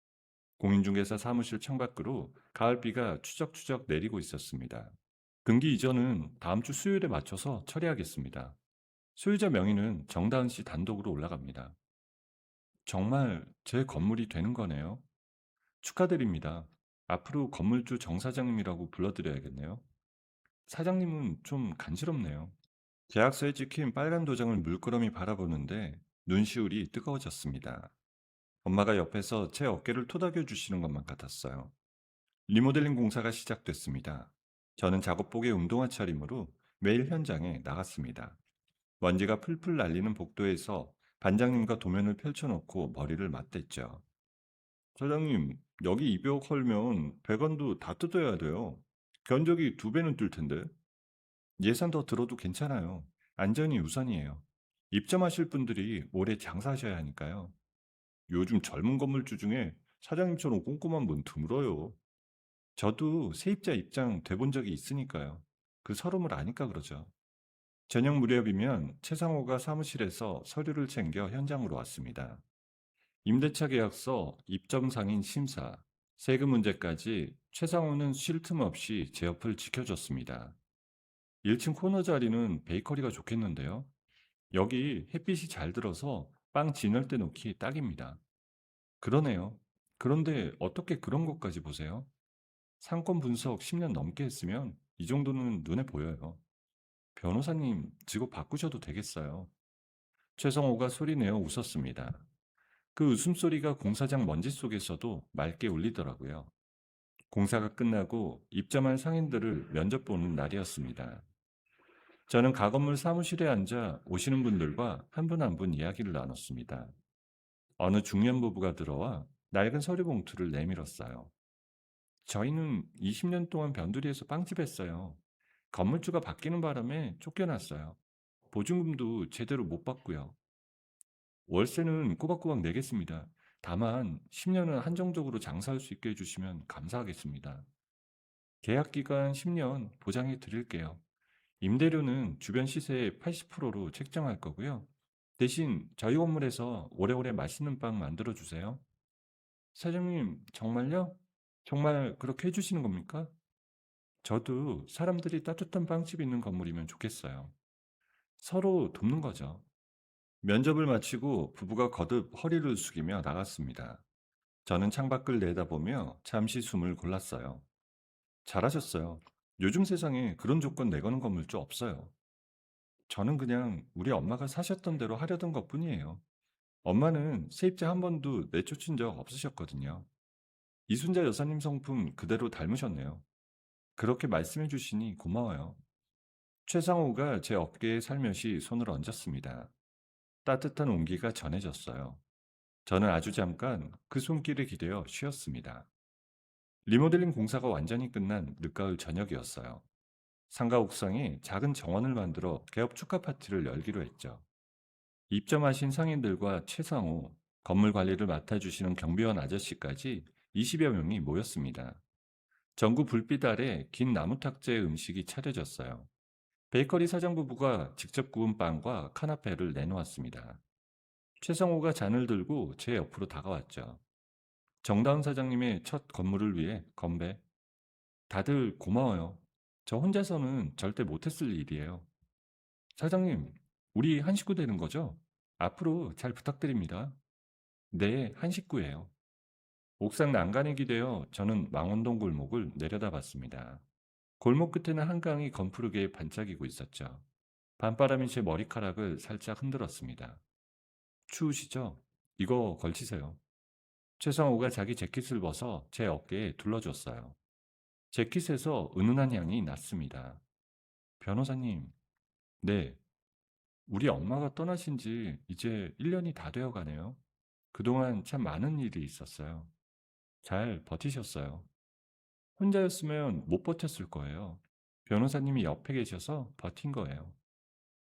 S1: 공인중개사 사무실 창밖으로 가을비가 추적추적 내리고 있었습니다. 등기 이전은 다음 주 수요일에 맞춰서 처리하겠습니다. 소유자 명의는 정다은 씨 단독으로 올라갑니다. 정말 제 건물이 되는 거네요. 축하드립니다. 앞으로 건물주 정 사장님이라고 불러드려야겠네요. 사장님은 좀 간지럽네요. 계약서에 찍힌 빨간 도장을 물끄러미 바라보는데 눈시울이 뜨거워졌습니다. 엄마가 옆에서 제 어깨를 토닥여 주시는 것만 같았어요. 리모델링 공사가 시작됐습니다. 저는 작업복에 운동화 차림으로 매일 현장에 나갔습니다. 먼지가 풀풀 날리는 복도에서 반장님과 도면을 펼쳐놓고 머리를 맞댔죠. 사장님, 여기 200억 헐면 100원도 다 뜯어야 돼요. 견적이 2배는 뜰 텐데. 예산 더 들어도 괜찮아요. 안전이 우선이에요. 입점하실 분들이 오래 장사하셔야 하니까요. 요즘 젊은 건물주 중에 사장님처럼 꼼꼼한 분 드물어요. 저도 세입자 입장 돼본 적이 있으니까요. 그 서름을 아니까 그러죠. 저녁 무렵이면 최상호가 사무실에서 서류를 챙겨 현장으로 왔습니다. 임대차 계약서, 입점 상인 심사, 세금 문제까지 최상호는 쉴 틈 없이 제 옆을 지켜줬습니다. 1층 코너 자리는 베이커리가 좋겠는데요. 여기 햇빛이 잘 들어서 빵 진열 때 놓기 딱입니다. 그러네요. 그런데 어떻게 그런 것까지 보세요? 상권 분석 10년 넘게 했으면 이 정도는 눈에 보여요. 변호사님 직업 바꾸셔도 되겠어요. 최성호가 소리내어 웃었습니다. 그 웃음소리가 공사장 먼지 속에서도 맑게 울리더라고요. 공사가 끝나고 입점한 상인들을 면접 보는 날이었습니다. 저는 가건물 사무실에 앉아 오시는 분들과 한 분 한 분 이야기를 나눴습니다. 어느 중년 부부가 들어와 낡은 서류 봉투를 내밀었어요. 저희는 20년 동안 변두리에서 빵집 했어요. 건물주가 바뀌는 바람에 쫓겨났어요. 보증금도 제대로 못 받고요. 월세는 꼬박꼬박 내겠습니다. 다만 10년은 한정적으로 장사할 수 있게 해주시면 감사하겠습니다. 계약 기간 10년 보장해 드릴게요. 임대료는 주변 시세의 80%로 책정할 거고요. 대신 저희 건물에서 오래오래 맛있는 빵 만들어 주세요. 사장님, 정말요? 정말 그렇게 해주시는 겁니까? 저도 사람들이 따뜻한 빵집 있는 건물이면 좋겠어요. 서로 돕는 거죠. 면접을 마치고 부부가 거듭 허리를 숙이며 나갔습니다. 저는 창밖을 내다보며 잠시 숨을 골랐어요. 잘하셨어요. 요즘 세상에 그런 조건 내거는 건물주 없어요. 저는 그냥 우리 엄마가 사셨던 대로 하려던 것뿐이에요. 엄마는 세입자 한 번도 내쫓은 적 없으셨거든요. 이순자 여사님 성품 그대로 닮으셨네요. 그렇게 말씀해 주시니 고마워요. 최상호가 제 어깨에 살며시 손을 얹었습니다. 따뜻한 온기가 전해졌어요. 저는 아주 잠깐 그 손길에 기대어 쉬었습니다. 리모델링 공사가 완전히 끝난 늦가을 저녁이었어요. 상가 옥상에 작은 정원을 만들어 개업 축하 파티를 열기로 했죠. 입점하신 상인들과 최상호, 건물 관리를 맡아주시는 경비원 아저씨까지 20여 명이 모였습니다. 전구 불빛 아래 긴 나무 탁자의 음식이 차려졌어요. 베이커리 사장 부부가 직접 구운 빵과 카나페를 내놓았습니다. 최성호가 잔을 들고 제 옆으로 다가왔죠. 정다운 사장님의 첫 건물을 위해 건배. 다들 고마워요. 저 혼자서는 절대 못했을 일이에요. 사장님, 우리 한 식구 되는 거죠? 앞으로 잘 부탁드립니다. 네, 한 식구예요. 옥상 난간에 기대어 저는 망원동 골목을 내려다봤습니다. 골목 끝에는 한강이 검푸르게 반짝이고 있었죠. 밤바람이 제 머리카락을 살짝 흔들었습니다. 추우시죠? 이거 걸치세요. 최성호가 자기 재킷을 벗어 제 어깨에 둘러줬어요. 재킷에서 은은한 향이 났습니다. 변호사님, 네, 우리 엄마가 떠나신 지 이제 1년이 다 되어 가네요. 그동안 참 많은 일이 있었어요. 잘 버티셨어요. 혼자였으면 못 버텼을 거예요. 변호사님이 옆에 계셔서 버틴 거예요.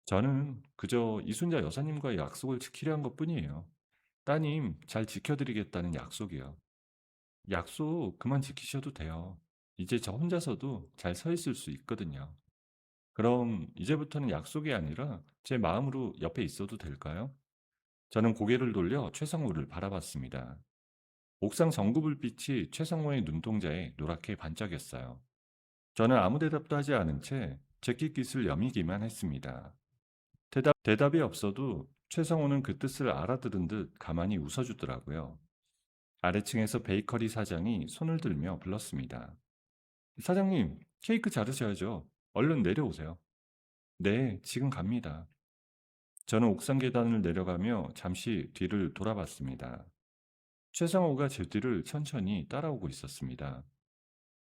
S1: 저는 그저 이순자 여사님과의 약속을 지키려 한 것뿐이에요. 따님 잘 지켜드리겠다는 약속이요. 약속 그만 지키셔도 돼요. 이제 저 혼자서도 잘 서 있을 수 있거든요. 그럼 이제부터는 약속이 아니라 제 마음으로 옆에 있어도 될까요? 저는 고개를 돌려 최상호를 바라봤습니다. 옥상 전구 불빛이 최상호의 눈동자에 노랗게 반짝였어요. 저는 아무 대답도 하지 않은 채 제끼깃을 여미기만 했습니다. 대답이 없어도 최상호는 그 뜻을 알아들은 듯 가만히 웃어주더라고요. 아래층에서 베이커리 사장이 손을 들며 불렀습니다. 사장님, 케이크 자르셔야죠. 얼른 내려오세요. 네, 지금 갑니다. 저는 옥상 계단을 내려가며 잠시 뒤를 돌아봤습니다. 최상호가 제 뒤를 천천히 따라오고 있었습니다.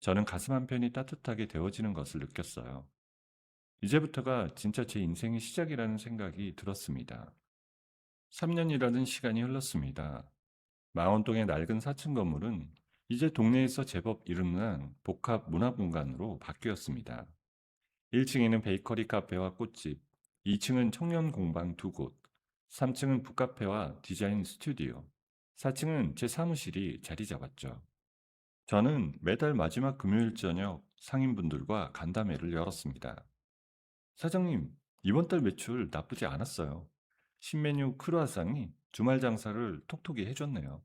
S1: 저는 가슴 한편이 따뜻하게 데워지는 것을 느꼈어요. 이제부터가 진짜 제 인생의 시작이라는 생각이 들었습니다. 3년이라는 시간이 흘렀습니다. 망원동의 낡은 4층 건물은 이제 동네에서 제법 이름난 복합 문화공간으로 바뀌었습니다. 1층에는 베이커리 카페와 꽃집, 2층은 청년 공방 두 곳, 3층은 북카페와 디자인 스튜디오, 4층은 제 사무실이 자리 잡았죠. 저는 매달 마지막 금요일 저녁 상인분들과 간담회를 열었습니다. 사장님, 이번 달 매출 나쁘지 않았어요. 신메뉴 크루아상이 주말 장사를 톡톡히 해줬네요.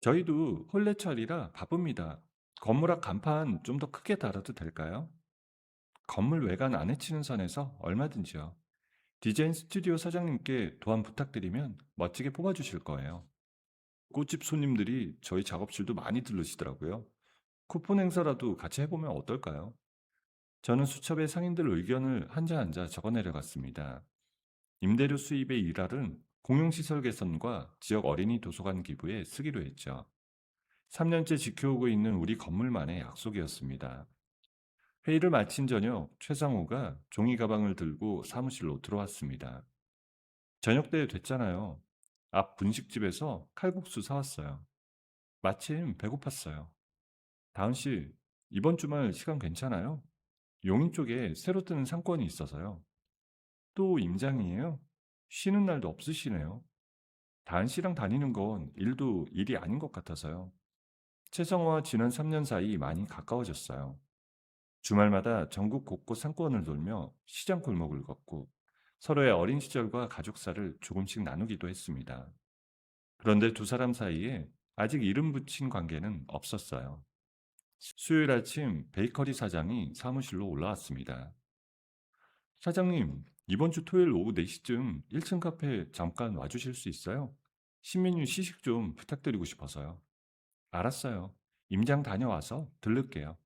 S1: 저희도 혼례철이라 바쁩니다. 건물 앞 간판 좀 더 크게 달아도 될까요? 건물 외관 안에 치는 선에서 얼마든지요. 디자인 스튜디오 사장님께 도움 부탁드리면 멋지게 뽑아주실 거예요. 꽃집 손님들이 저희 작업실도 많이 들르시더라고요. 쿠폰 행사라도 같이 해보면 어떨까요? 저는 수첩에 상인들 의견을 한자 한자 적어 내려갔습니다. 임대료 수입의 일할은 공용시설 개선과 지역 어린이 도서관 기부에 쓰기로 했죠. 3년째 지켜오고 있는 우리 건물만의 약속이었습니다. 회의를 마친 저녁 최상호가 종이 가방을 들고 사무실로 들어왔습니다. 저녁 때 됐잖아요. 앞 분식집에서 칼국수 사왔어요. 마침 배고팠어요. 다은 씨, 이번 주말 시간 괜찮아요? 용인 쪽에 새로 뜨는 상권이 있어서요. 또 임장이에요? 쉬는 날도 없으시네요. 다은 씨랑 다니는 건 일도 일이 아닌 것 같아서요. 채성화와 지난 3년 사이 많이 가까워졌어요. 주말마다 전국 곳곳 상권을 돌며 시장 골목을 걷고 서로의 어린 시절과 가족사를 조금씩 나누기도 했습니다. 그런데 두 사람 사이에 아직 이름 붙인 관계는 없었어요. 수요일 아침 베이커리 사장이 사무실로 올라왔습니다. 사장님, 이번 주 토요일 오후 4시쯤 1층 카페 잠깐 와주실 수 있어요? 신메뉴 시식 좀 부탁드리고 싶어서요. 알았어요. 임장 다녀와서 들를게요.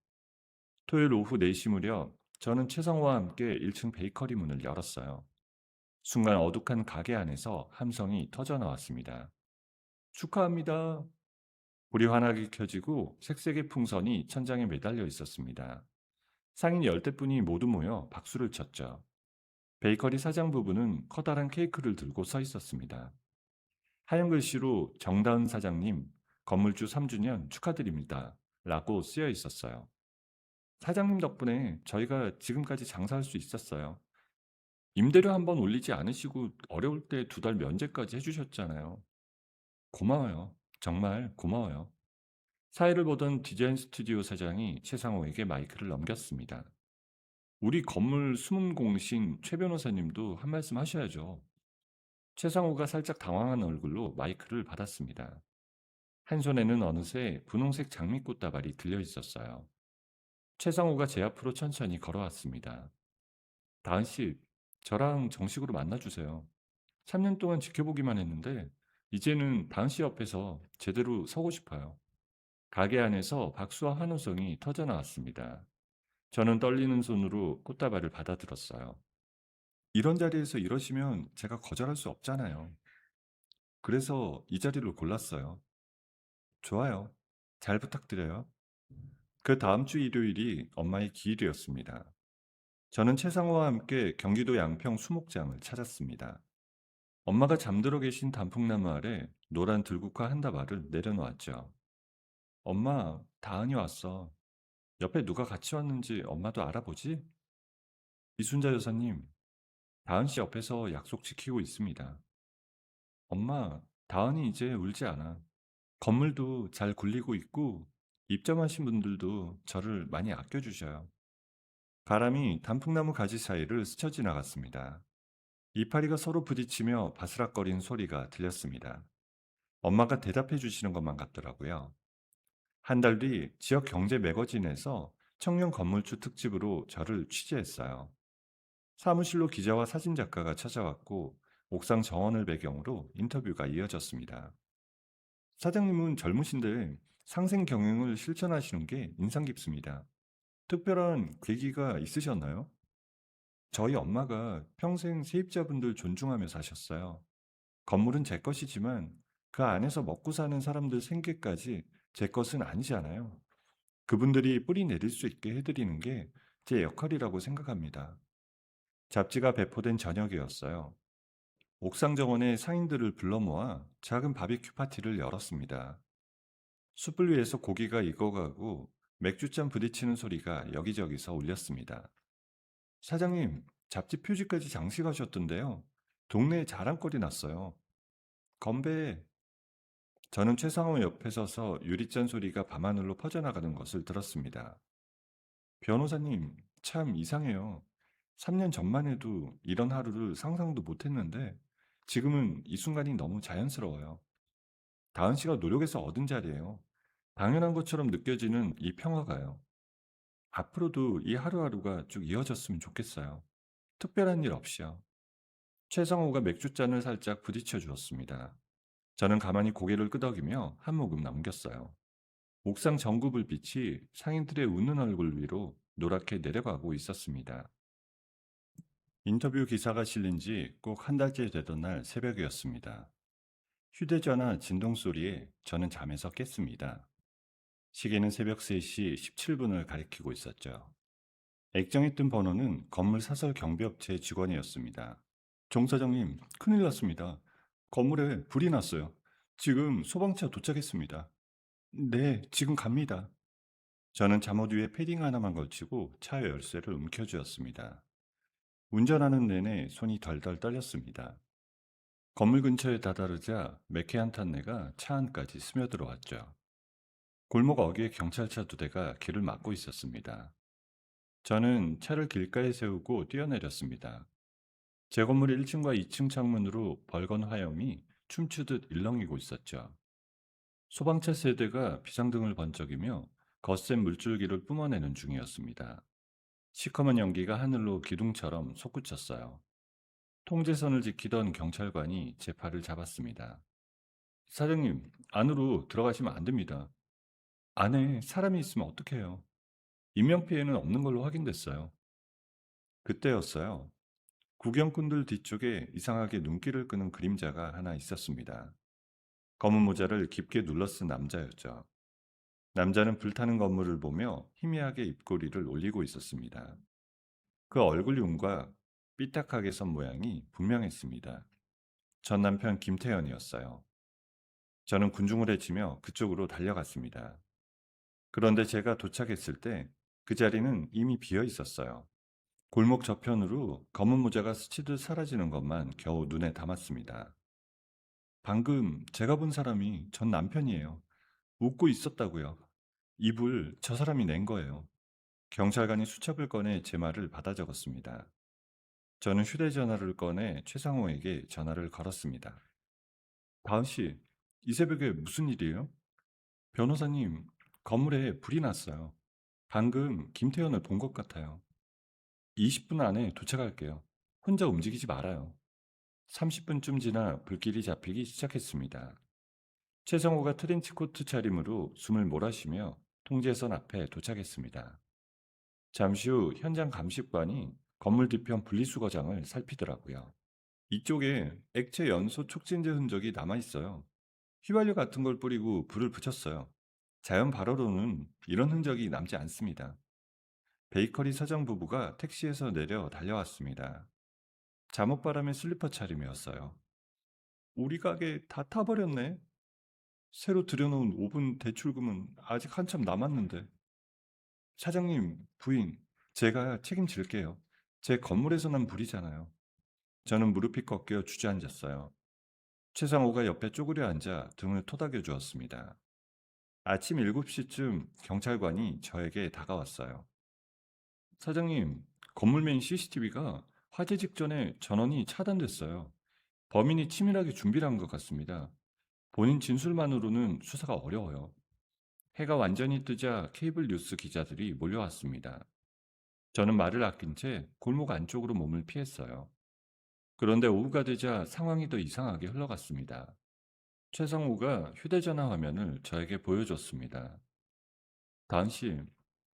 S1: 토요일 오후 4시 무렵 저는 최성호와 함께 1층 베이커리 문을 열었어요. 순간 어둑한 가게 안에서 함성이 터져 나왔습니다. 축하합니다. 불이 환하게 켜지고 색색의 풍선이 천장에 매달려 있었습니다. 상인 열대 분이 모두 모여 박수를 쳤죠. 베이커리 사장 부부는 커다란 케이크를 들고 서 있었습니다. 하얀 글씨로 정다은 사장님, 건물주 3주년 축하드립니다. 라고 쓰여 있었어요. 사장님 덕분에 저희가 지금까지 장사할 수 있었어요. 임대료 한번 올리지 않으시고 어려울 때 2달 면제까지 해주셨잖아요. 고마워요. 정말 고마워요. 사회를 보던 디자인 스튜디오 사장이 최상호에게 마이크를 넘겼습니다. 우리 건물 숨은 공신 최 변호사님도 한 말씀 하셔야죠. 최상호가 살짝 당황한 얼굴로 마이크를 받았습니다. 한 손에는 어느새 분홍색 장미꽃 다발이 들려 있었어요. 최상호가 제 앞으로 천천히 걸어왔습니다. 다은 씨, 저랑 정식으로 만나주세요. 3년 동안 지켜보기만 했는데 이제는 다은 씨 옆에서 제대로 서고 싶어요. 가게 안에서 박수와 환호성이 터져 나왔습니다. 저는 떨리는 손으로 꽃다발을 받아들었어요. 이런 자리에서 이러시면 제가 거절할 수 없잖아요. 그래서 이 자리를 골랐어요. 좋아요. 잘 부탁드려요. 그 다음 주 일요일이 엄마의 기일이었습니다. 저는 최상호와 함께 경기도 양평 수목장을 찾았습니다. 엄마가 잠들어 계신 단풍나무 아래 노란 들국화 한 다발을 내려놓았죠. 엄마, 다은이 왔어. 옆에 누가 같이 왔는지 엄마도 알아보지? 이순자 여사님, 다은 씨 옆에서 약속 지키고 있습니다. 엄마, 다은이 이제 울지 않아. 건물도 잘 굴리고 있고 입점하신 분들도 저를 많이 아껴주셔요. 바람이 단풍나무 가지 사이를 스쳐 지나갔습니다. 이파리가 서로 부딪히며 바스락거리는 소리가 들렸습니다. 엄마가 대답해 주시는 것만 같더라고요. 한 달 뒤 지역 경제 매거진에서 청년 건물주 특집으로 저를 취재했어요. 사무실로 기자와 사진작가가 찾아왔고 옥상 정원을 배경으로 인터뷰가 이어졌습니다. 사장님은 젊으신데 상생 경영을 실천하시는 게 인상 깊습니다. 특별한 계기가 있으셨나요? 저희 엄마가 평생 세입자분들 존중하며 사셨어요. 건물은 제 것이지만 그 안에서 먹고 사는 사람들 생계까지 제 것은 아니잖아요. 그분들이 뿌리 내릴 수 있게 해드리는 게 제 역할이라고 생각합니다. 잡지가 배포된 저녁이었어요. 옥상 정원에 상인들을 불러 모아 작은 바비큐 파티를 열었습니다. 숯불 위에서 고기가 익어가고 맥주잔 부딪히는 소리가 여기저기서 울렸습니다. 사장님, 잡지 표지까지 장식하셨던데요. 동네에 자랑거리 났어요. 건배. 저는 최상호 옆에 서서 유리잔 소리가 밤하늘로 퍼져나가는 것을 들었습니다. 변호사님, 참 이상해요. 3년 전만 해도 이런 하루를 상상도 못했는데 지금은 이 순간이 너무 자연스러워요. 다은 씨가 노력해서 얻은 자리예요. 당연한 것처럼 느껴지는 이 평화가요. 앞으로도 이 하루하루가 쭉 이어졌으면 좋겠어요. 특별한 일 없이요. 최성호가 맥주잔을 살짝 부딪혀 주었습니다. 저는 가만히 고개를 끄덕이며 한 모금 남겼어요. 옥상 전구 불빛이 상인들의 웃는 얼굴 위로 노랗게 내려가고 있었습니다. 인터뷰 기사가 실린 지 꼭 한 달째 되던 날 새벽이었습니다. 휴대전화 진동 소리에 저는 잠에서 깼습니다. 시계는 새벽 3시 17분을 가리키고 있었죠. 액정에 뜬 번호는 건물 사설 경비업체 직원이었습니다. 정 사장님, 큰일 났습니다. 건물에 불이 났어요. 지금 소방차 도착했습니다. 네, 지금 갑니다. 저는 잠옷 위에 패딩 하나만 걸치고 차 열쇠를 움켜쥐었습니다. 운전하는 내내 손이 덜덜 떨렸습니다. 건물 근처에 다다르자 매캐한 탄내가 차 안까지 스며들어왔죠. 골목 어귀에 경찰차 2대가 길을 막고 있었습니다. 저는 차를 길가에 세우고 뛰어내렸습니다. 제 건물 1층과 2층 창문으로 벌건 화염이 춤추듯 일렁이고 있었죠. 소방차 세대가 비상등을 번쩍이며 거센 물줄기를 뿜어내는 중이었습니다. 시커먼 연기가 하늘로 기둥처럼 솟구쳤어요. 통제선을 지키던 경찰관이 제 팔을 잡았습니다. 사장님, 안으로 들어가시면 안 됩니다. 안에 사람이 있으면 어떡해요? 인명피해는 없는 걸로 확인됐어요. 그때였어요. 구경꾼들 뒤쪽에 이상하게 눈길을 끄는 그림자가 하나 있었습니다. 검은 모자를 깊게 눌러쓴 남자였죠. 남자는 불타는 건물을 보며 희미하게 입꼬리를 올리고 있었습니다. 그 얼굴 윤과 삐딱하게 선 모양이 분명했습니다. 전 남편 김태현이었어요. 저는 군중을해치며 그쪽으로 달려갔습니다. 그런데 제가 도착했을 때 그 자리는 이미 비어 있었어요. 골목 저편으로 검은 모자가 스치듯 사라지는 것만 겨우 눈에 담았습니다. 방금 제가 본 사람이 전 남편이에요. 웃고 있었다고요. 입을 저 사람이 낸 거예요. 경찰관이 수첩을 꺼내 제 말을 받아 적었습니다. 저는 휴대전화를 꺼내 최상호에게 전화를 걸었습니다. 다은 씨, 이 새벽에 무슨 일이에요? 변호사님, 건물에 불이 났어요. 방금 김태현을 본 것 같아요. 20분 안에 도착할게요. 혼자 움직이지 말아요. 30분쯤 지나 불길이 잡히기 시작했습니다. 최성호가 트렌치코트 차림으로 숨을 몰아쉬며 통제선 앞에 도착했습니다. 잠시 후 현장 감식관이 건물 뒤편 분리수거장을 살피더라고요. 이쪽에 액체 연소 촉진제 흔적이 남아 있어요. 휘발유 같은 걸 뿌리고 불을 붙였어요. 자연 발화로는 이런 흔적이 남지 않습니다. 베이커리 사장 부부가 택시에서 내려 달려왔습니다. 잠옷바람에 슬리퍼 차림이었어요. 우리 가게 다 타버렸네. 새로 들여놓은 오븐 대출금은 아직 한참 남았는데. 사장님, 부인, 제가 책임질게요. 제 건물에서 난 불이잖아요. 저는 무릎이 꺾여 주저앉았어요. 최상호가 옆에 쪼그려 앉아 등을 토닥여 주었습니다. 아침 7시쯤 경찰관이 저에게 다가왔어요. 사장님, 건물 메인 CCTV가 화재 직전에 전원이 차단됐어요. 범인이 치밀하게 준비를 한 것 같습니다. 본인 진술만으로는 수사가 어려워요. 해가 완전히 뜨자 케이블 뉴스 기자들이 몰려왔습니다. 저는 말을 아낀 채 골목 안쪽으로 몸을 피했어요. 그런데 오후가 되자 상황이 더 이상하게 흘러갔습니다. 최상우가 휴대전화 화면을 저에게 보여줬습니다. 당시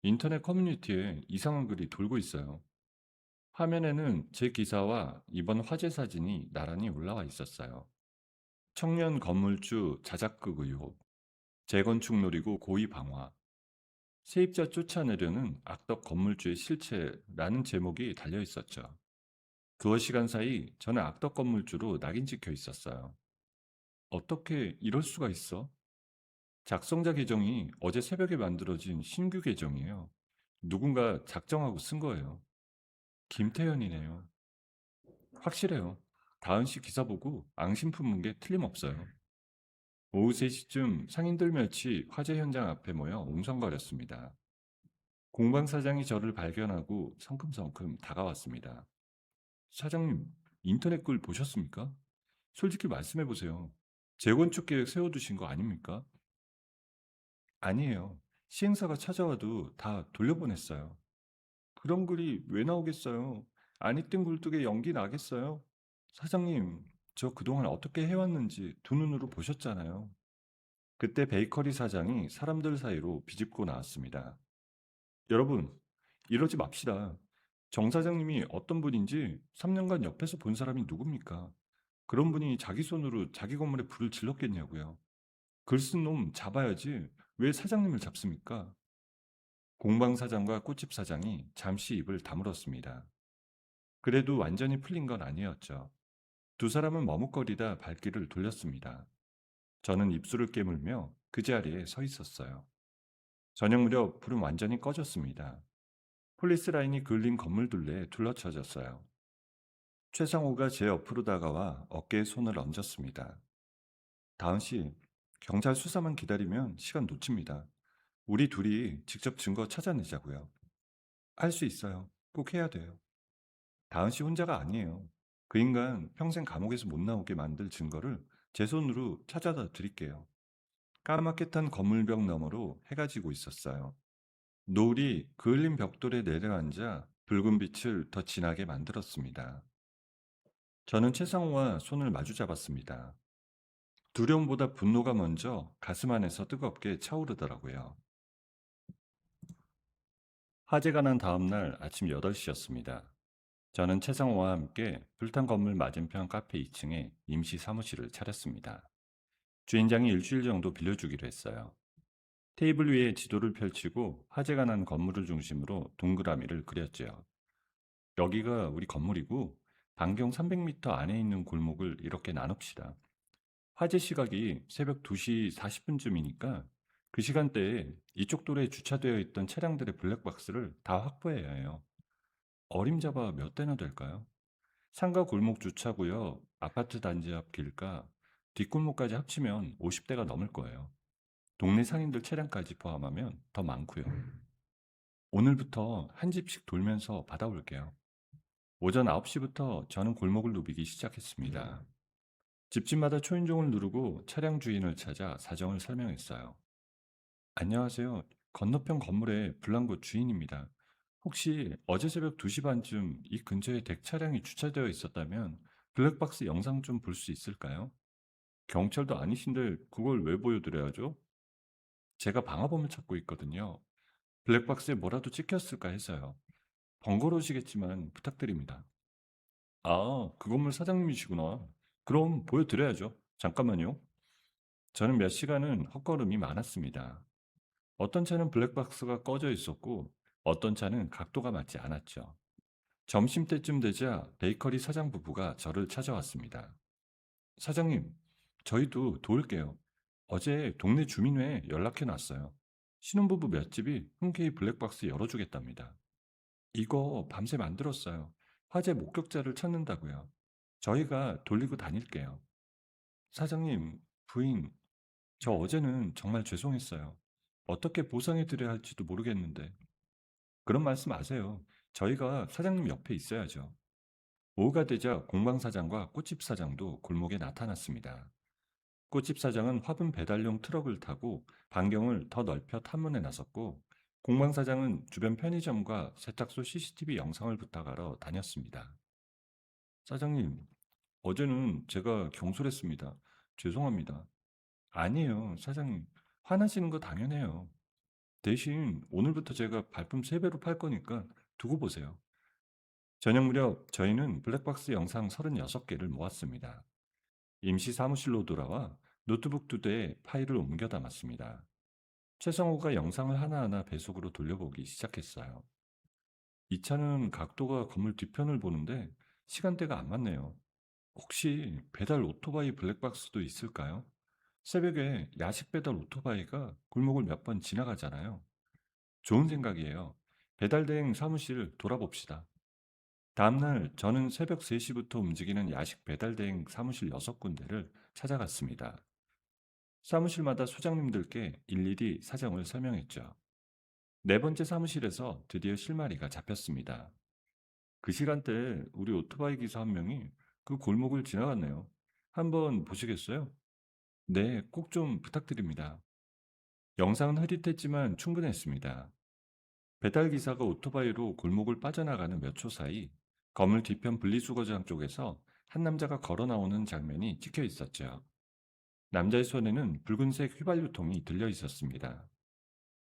S1: 인터넷 커뮤니티에 이상한 글이 돌고 있어요. 화면에는 제 기사와 이번 화재 사진이 나란히 올라와 있었어요. 청년 건물주 자작극 의혹, 재건축 노리고 고의 방화, 세입자 쫓아내려는 악덕 건물주의 실체라는 제목이 달려 있었죠. 두어 시간 사이 저는 악덕 건물주로 낙인 찍혀 있었어요. 어떻게 이럴 수가 있어? 작성자 계정이 어제 새벽에 만들어진 신규 계정이에요. 누군가 작정하고 쓴 거예요. 김태현이네요. 확실해요. 다은 씨 기사 보고 앙심 품은 게 틀림없어요. 오후 3시쯤 상인들 멸치 화재 현장 앞에 모여 웅성거렸습니다. 공방 사장이 저를 발견하고 성큼성큼 다가왔습니다. 사장님, 인터넷 글 보셨습니까? 솔직히 말씀해 보세요. 재건축 계획 세워두신 거 아닙니까? 아니에요. 시행사가 찾아와도 다 돌려보냈어요. 그런 글이 왜 나오겠어요? 아니 뜬 굴뚝에 연기 나겠어요? 사장님, 저 그동안 어떻게 해왔는지 두 눈으로 보셨잖아요. 그때 베이커리 사장이 사람들 사이로 비집고 나왔습니다. 여러분, 이러지 맙시다. 정 사장님이 어떤 분인지 3년간 옆에서 본 사람이 누굽니까? 그런 분이 자기 손으로 자기 건물에 불을 질렀겠냐고요. 글 쓴 놈 잡아야지 왜 사장님을 잡습니까? 공방 사장과 꽃집 사장이 잠시 입을 다물었습니다. 그래도 완전히 풀린 건 아니었죠. 두 사람은 머뭇거리다 발길을 돌렸습니다. 저는 입술을 깨물며 그 자리에 서 있었어요. 저녁 무렵 불은 완전히 꺼졌습니다. 폴리스 라인이 그을린 건물 둘레에 둘러쳐졌어요. 최상호가 제 옆으로 다가와 어깨에 손을 얹었습니다. 다은 씨, 경찰 수사만 기다리면 시간 놓칩니다. 우리 둘이 직접 증거 찾아내자고요. 할 수 있어요. 꼭 해야 돼요. 다은 씨 혼자가 아니에요. 그 인간 평생 감옥에서 못 나오게 만들 증거를 제 손으로 찾아다 드릴게요. 까맣게 탄 건물벽 너머로 해가 지고 있었어요. 노을이 그을린 벽돌에 내려앉아 붉은 빛을 더 진하게 만들었습니다. 저는 최상호와 손을 마주 잡았습니다. 두려움보다 분노가 먼저 가슴 안에서 뜨겁게 차오르더라고요. 화재가 난 다음 날 아침 8시였습니다. 저는 최상호와 함께 불탄 건물 맞은편 카페 2층에 임시 사무실을 차렸습니다. 주인장이 일주일 정도 빌려주기로 했어요. 테이블 위에 지도를 펼치고 화재가 난 건물을 중심으로 동그라미를 그렸죠. 여기가 우리 건물이고 반경 300m 안에 있는 골목을 이렇게 나눕시다. 화재 시각이 새벽 2시 40분쯤이니까 그 시간대에 이쪽 도로에 주차되어 있던 차량들의 블랙박스를 다 확보해야 해요. 어림잡아 몇 대나 될까요? 상가 골목 주차구역, 아파트 단지 앞 길가, 뒷골목까지 합치면 50대가 넘을 거예요. 동네 상인들 차량까지 포함하면 더 많고요. 오늘부터 한 집씩 돌면서 받아올게요. 오전 9시부터 저는 골목을 누비기 시작했습니다. 집집마다 초인종을 누르고 차량 주인을 찾아 사정을 설명했어요. 안녕하세요. 건너편 건물의 블랑고 주인입니다. 혹시 어제 새벽 2시 반쯤 이 근처에 덱 차량이 주차되어 있었다면 블랙박스 영상 좀 볼 수 있을까요? 경찰도 아니신데 그걸 왜 보여드려야죠? 제가 방화범을 찾고 있거든요. 블랙박스에 뭐라도 찍혔을까 해서요. 번거로우시겠지만 부탁드립니다. 아, 그 건물 사장님이시구나. 그럼 보여드려야죠. 잠깐만요. 저는 몇 시간은 헛걸음이 많았습니다. 어떤 차는 블랙박스가 꺼져 있었고, 어떤 차는 각도가 맞지 않았죠. 점심때쯤 되자 베이커리 사장 부부가 저를 찾아왔습니다. 사장님, 저희도 도울게요. 어제 동네 주민회에 연락해 놨어요. 신혼부부 몇 집이 흔쾌히 블랙박스 열어주겠답니다. 이거 밤새 만들었어요. 화재 목격자를 찾는다고요. 저희가 돌리고 다닐게요. 사장님, 부인, 저 어제는 정말 죄송했어요. 어떻게 보상해 드려야 할지도 모르겠는데. 그런 말씀 마세요. 저희가 사장님 옆에 있어야죠. 오후가 되자 공방사장과 꽃집 사장도 골목에 나타났습니다. 꽃집 사장은 화분 배달용 트럭을 타고 반경을 더 넓혀 탐문에 나섰고, 공방사장은 주변 편의점과 세탁소 CCTV 영상을 부탁하러 다녔습니다. 사장님, 어제는 제가 경솔했습니다. 죄송합니다. 아니에요, 사장님. 화나시는 거 당연해요. 대신 오늘부터 제가 발품 3배로 팔 거니까 두고 보세요. 저녁 무렵 저희는 블랙박스 영상 36개를 모았습니다. 임시 사무실로 돌아와 노트북 2대에 파일을 옮겨 담았습니다. 최성호가 영상을 하나하나 배속으로 돌려보기 시작했어요. 이 차는 각도가 건물 뒤편을 보는데 시간대가 안 맞네요. 혹시 배달 오토바이 블랙박스도 있을까요? 새벽에 야식 배달 오토바이가 골목을 몇 번 지나가잖아요. 좋은 생각이에요. 배달 대행 사무실 돌아봅시다. 다음날 저는 새벽 3시부터 움직이는 야식 배달 대행 사무실 6군데를 찾아갔습니다. 사무실마다 소장님들께 일일이 사정을 설명했죠. 네 번째 사무실에서 드디어 실마리가 잡혔습니다. 그 시간대에 우리 오토바이 기사 한 명이 그 골목을 지나갔네요. 한번 보시겠어요? 네, 꼭 좀 부탁드립니다. 영상은 흐릿했지만 충분했습니다. 배달 기사가 오토바이로 골목을 빠져나가는 몇 초 사이 건물 뒤편 분리수거장 쪽에서 한 남자가 걸어 나오는 장면이 찍혀 있었죠. 남자의 손에는 붉은색 휘발유통이 들려 있었습니다.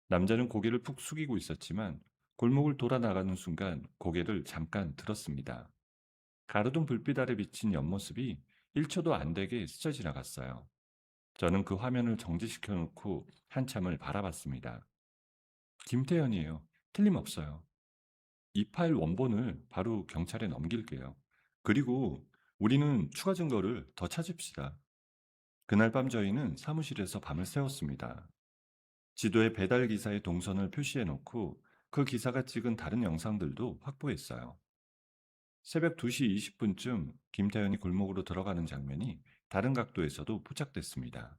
S1: 남자는 고개를 푹 숙이고 있었지만 골목을 돌아 나가는 순간 고개를 잠깐 들었습니다. 가로등 불빛 아래 비친 옆모습이 1초도 안 되게 스쳐 지나갔어요. 저는 그 화면을 정지시켜 놓고 한참을 바라봤습니다. 김태현이에요. 틀림없어요. 이 파일 원본을 바로 경찰에 넘길게요. 그리고 우리는 추가 증거를 더 찾읍시다. 그날 밤 저희는 사무실에서 밤을 새웠습니다. 지도에 배달 기사의 동선을 표시해 놓고 그 기사가 찍은 다른 영상들도 확보했어요. 새벽 2시 20분쯤 김태현이 골목으로 들어가는 장면이 다른 각도에서도 포착됐습니다.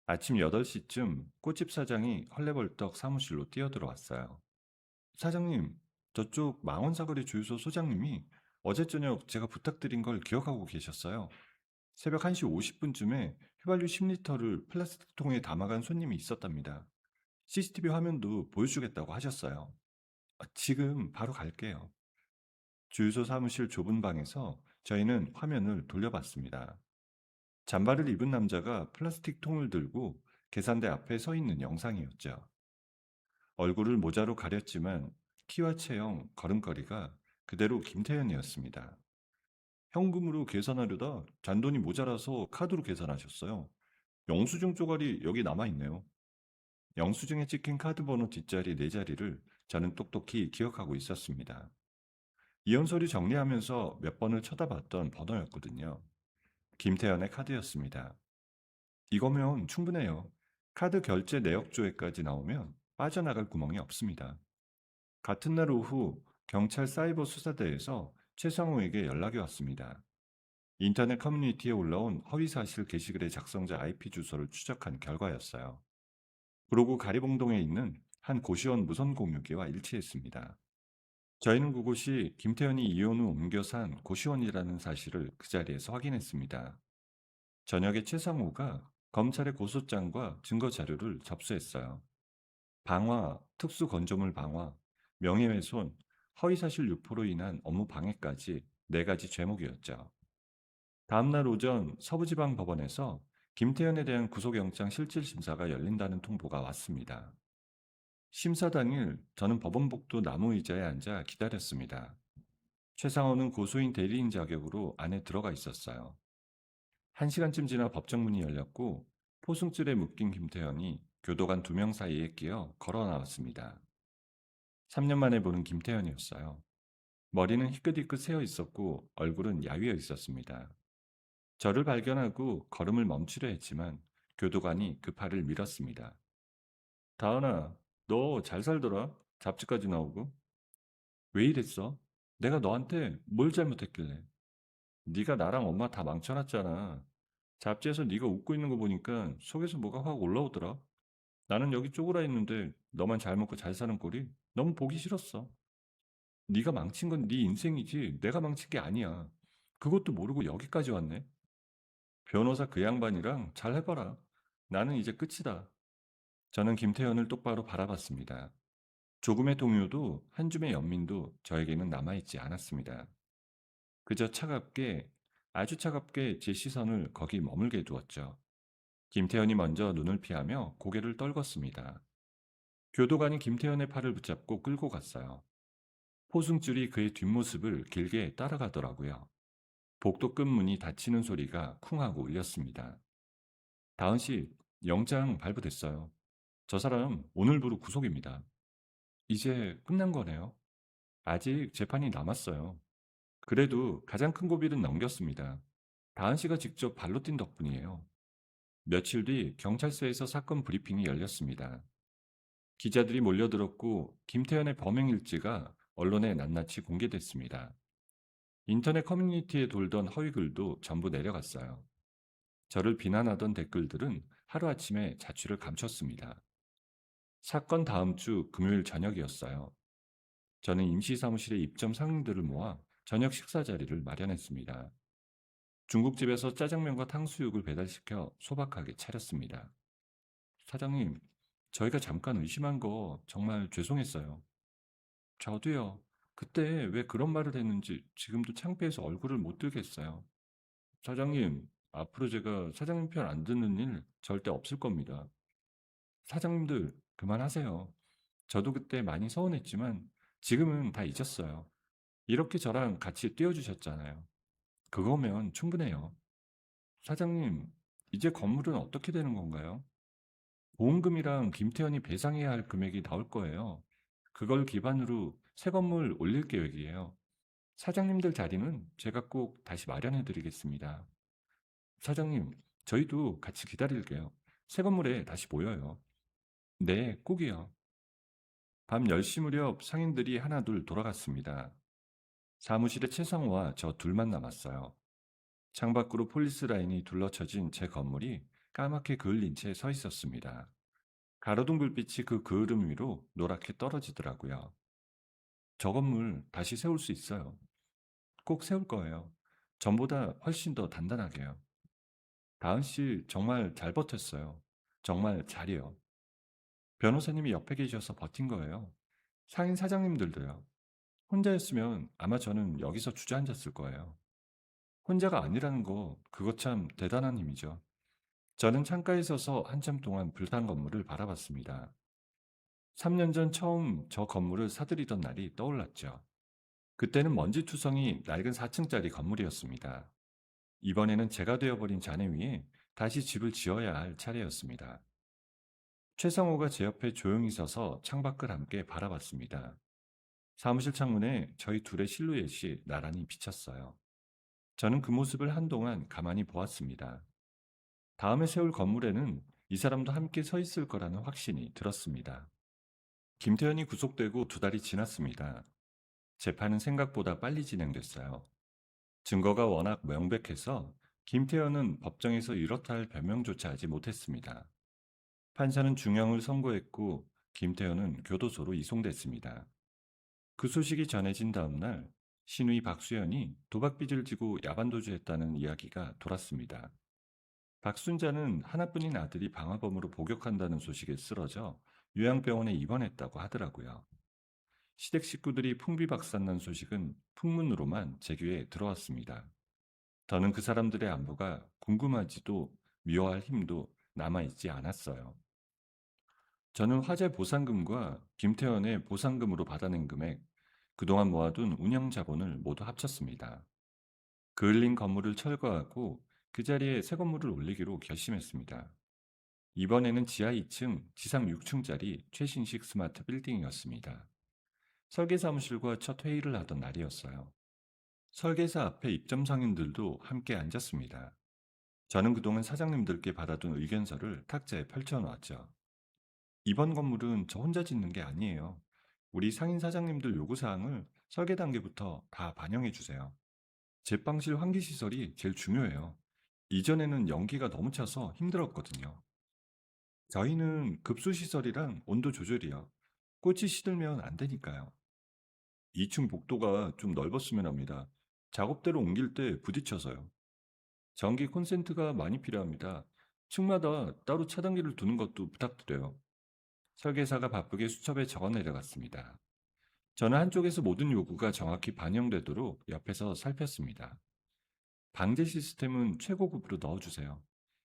S1: 아침 8시쯤 꽃집 사장이 헐레벌떡 사무실로 뛰어들어왔어요. 사장님, 저쪽 망원사거리 주유소 소장님이 어제 저녁 제가 부탁드린 걸 기억하고 계셨어요. 새벽 1시 50분쯤에 휘발유 10리터를 플라스틱 통에 담아간 손님이 있었답니다. CCTV 화면도 보여주겠다고 하셨어요. 지금 바로 갈게요. 주유소 사무실 좁은 방에서 저희는 화면을 돌려봤습니다. 잠바를 입은 남자가 플라스틱 통을 들고 계산대 앞에 서 있는 영상이었죠. 얼굴을 모자로 가렸지만 키와 체형, 걸음걸이가 그대로 김태현이었습니다. 현금으로 계산하려다 잔돈이 모자라서 카드로 계산하셨어요. 영수증 쪼가리 여기 남아있네요. 영수증에 찍힌 카드 번호 뒷자리 네 자리를 저는 똑똑히 기억하고 있었습니다. 이혼서류 정리하면서 몇 번을 쳐다봤던 번호였거든요. 김태현의 카드였습니다. 이거면 충분해요. 카드 결제 내역 조회까지 나오면 빠져나갈 구멍이 없습니다. 같은 날 오후 경찰 사이버 수사대에서 최상호에게 연락이 왔습니다. 인터넷 커뮤니티에 올라온 허위사실 게시글의 작성자 IP 주소를 추적한 결과였어요. 그러고 가리봉동에 있는 한 고시원 무선 공유기와 일치했습니다. 저희는 그곳이 김태현이 이혼 후 옮겨 산 고시원이라는 사실을 그 자리에서 확인했습니다. 저녁에 최상호가 검찰의 고소장과 증거 자료를 접수했어요. 방화, 특수건조물 방화, 명예훼손, 허위사실 유포로 인한 업무 방해까지 네 가지 죄목이었죠. 다음날 오전 서부지방법원에서 김태현에 대한 구속영장 실질심사가 열린다는 통보가 왔습니다. 심사 당일 저는 법원 복도 나무 의자에 앉아 기다렸습니다. 최상호는 고소인 대리인 자격으로 안에 들어가 있었어요. 1시간쯤 지나 법정문이 열렸고 포승줄에 묶인 김태현이 교도관 2명 사이에 끼어 걸어 나왔습니다. 3년 만에 보는 김태현이었어요. 머리는 희끗희끗 새어 있었고 얼굴은 야위어 있었습니다. 저를 발견하고 걸음을 멈추려 했지만 교도관이 그 팔을 밀었습니다. 다은아, 너 잘 살더라? 잡지까지 나오고. 왜 이랬어? 내가 너한테 뭘 잘못했길래? 네가 나랑 엄마 다 망쳐놨잖아. 잡지에서 네가 웃고 있는 거 보니까 속에서 뭐가 확 올라오더라. 나는 여기 쪼그라 있는데 너만 잘 먹고 잘 사는 꼴이 너무 보기 싫었어. 네가 망친 건 네 인생이지 내가 망친 게 아니야. 그것도 모르고 여기까지 왔네. 변호사 그 양반이랑 잘 해봐라. 나는 이제 끝이다. 저는 김태현을 똑바로 바라봤습니다. 조금의 동요도 한 줌의 연민도 저에게는 남아있지 않았습니다. 그저 차갑게, 아주 차갑게 제 시선을 거기 머물게 두었죠. 김태현이 먼저 눈을 피하며 고개를 떨궜습니다. 교도관이 김태현의 팔을 붙잡고 끌고 갔어요. 포승줄이 그의 뒷모습을 길게 따라가더라고요. 복도 끝 문이 닫히는 소리가 쿵 하고 울렸습니다. 다은 씨, 영장 발부됐어요. 저 사람 오늘부로 구속입니다. 이제 끝난 거네요. 아직 재판이 남았어요. 그래도 가장 큰 고비는 넘겼습니다. 다은 씨가 직접 발로 뛴 덕분이에요. 며칠 뒤 경찰서에서 사건 브리핑이 열렸습니다. 기자들이 몰려들었고 김태현의 범행 일지가 언론에 낱낱이 공개됐습니다. 인터넷 커뮤니티에 돌던 허위 글도 전부 내려갔어요. 저를 비난하던 댓글들은 하루아침에 자취를 감췄습니다. 사건 다음 주 금요일 저녁이었어요. 저는 임시사무실에 입점 상인들을 모아 저녁 식사 자리를 마련했습니다. 중국집에서 짜장면과 탕수육을 배달시켜 소박하게 차렸습니다. 사장님, 저희가 잠깐 의심한 거 정말 죄송했어요. 저도요. 그때 왜 그런 말을 했는지 지금도 창피해서 얼굴을 못 들겠어요. 사장님, 앞으로 제가 사장님 편 안 듣는 일 절대 없을 겁니다. 사장님들, 그만하세요. 저도 그때 많이 서운했지만 지금은 다 잊었어요. 이렇게 저랑 같이 뛰어주셨잖아요. 그거면 충분해요. 사장님, 이제 건물은 어떻게 되는 건가요? 보험금이랑 김태현이 배상해야 할 금액이 나올 거예요. 그걸 기반으로 새 건물 올릴 계획이에요. 사장님들 자리는 제가 꼭 다시 마련해 드리겠습니다. 사장님, 저희도 같이 기다릴게요. 새 건물에 다시 모여요. 네, 꼭이요. 밤 10시 무렵 상인들이 하나둘 돌아갔습니다. 사무실에 최상호와 저 둘만 남았어요. 창밖으로 폴리스 라인이 둘러쳐진 제 건물이 까맣게 그을린 채 서 있었습니다. 가로등 불빛이 그 그을음 위로 노랗게 떨어지더라고요. 저 건물 다시 세울 수 있어요. 꼭 세울 거예요. 전보다 훨씬 더 단단하게요. 다은 씨 정말 잘 버텼어요. 정말 잘이요. 변호사님이 옆에 계셔서 버틴 거예요. 상인 사장님들도요. 혼자였으면 아마 저는 여기서 주저앉았을 거예요. 혼자가 아니라는 거, 그거 참 대단한 힘이죠. 저는 창가에 서서 한참 동안 불탄 건물을 바라봤습니다. 3년 전 처음 저 건물을 사들이던 날이 떠올랐죠. 그때는 먼지투성이 낡은 4층짜리 건물이었습니다. 이번에는 제가 되어버린 잔해 위에 다시 집을 지어야 할 차례였습니다. 최상호가 제 옆에 조용히 서서 창밖을 함께 바라봤습니다. 사무실 창문에 저희 둘의 실루엣이 나란히 비쳤어요. 저는 그 모습을 한동안 가만히 보았습니다. 다음에 세울 건물에는 이 사람도 함께 서 있을 거라는 확신이 들었습니다. 김태현이 구속되고 2달이 지났습니다. 재판은 생각보다 빨리 진행됐어요. 증거가 워낙 명백해서 김태현은 법정에서 이렇다 할 변명조차 하지 못했습니다. 판사는 중형을 선고했고 김태현은 교도소로 이송됐습니다. 그 소식이 전해진 다음 날 신우이 박수현이 도박빚을 지고 야반도주했다는 이야기가 돌았습니다. 박순자는 하나뿐인 아들이 방화범으로 복역한다는 소식에 쓰러져 요양병원에 입원했다고 하더라고요. 시댁 식구들이 풍비박산난 소식은 풍문으로만 제 귀에 들어왔습니다. 저는 그 사람들의 안부가 궁금하지도 미워할 힘도 남아있지 않았어요. 저는 화재 보상금과 김태현의 보상금으로 받아낸 금액, 그동안 모아둔 운영 자본을 모두 합쳤습니다. 그을린 건물을 철거하고 그 자리에 새 건물을 올리기로 결심했습니다. 이번에는 지하 2층, 지상 6층짜리 최신식 스마트 빌딩이었습니다. 설계 사무실과 첫 회의를 하던 날이었어요. 설계사 앞에 입점 상인들도 함께 앉았습니다. 저는 그동안 사장님들께 받아둔 의견서를 탁자에 펼쳐놓았죠. 이번 건물은 저 혼자 짓는 게 아니에요. 우리 상인 사장님들 요구사항을 설계 단계부터 다 반영해 주세요. 제빵실 환기시설이 제일 중요해요. 이전에는 연기가 너무 차서 힘들었거든요. 저희는 급수시설이랑 온도 조절이요. 꽃이 시들면 안 되니까요. 2층 복도가 좀 넓었으면 합니다. 작업대로 옮길 때 부딪혀서요. 전기 콘센트가 많이 필요합니다. 층마다 따로 차단기를 두는 것도 부탁드려요. 설계사가 바쁘게 수첩에 적어 내려갔습니다. 저는 한쪽에서 모든 요구가 정확히 반영되도록 옆에서 살폈습니다. 방제 시스템은 최고급으로 넣어주세요.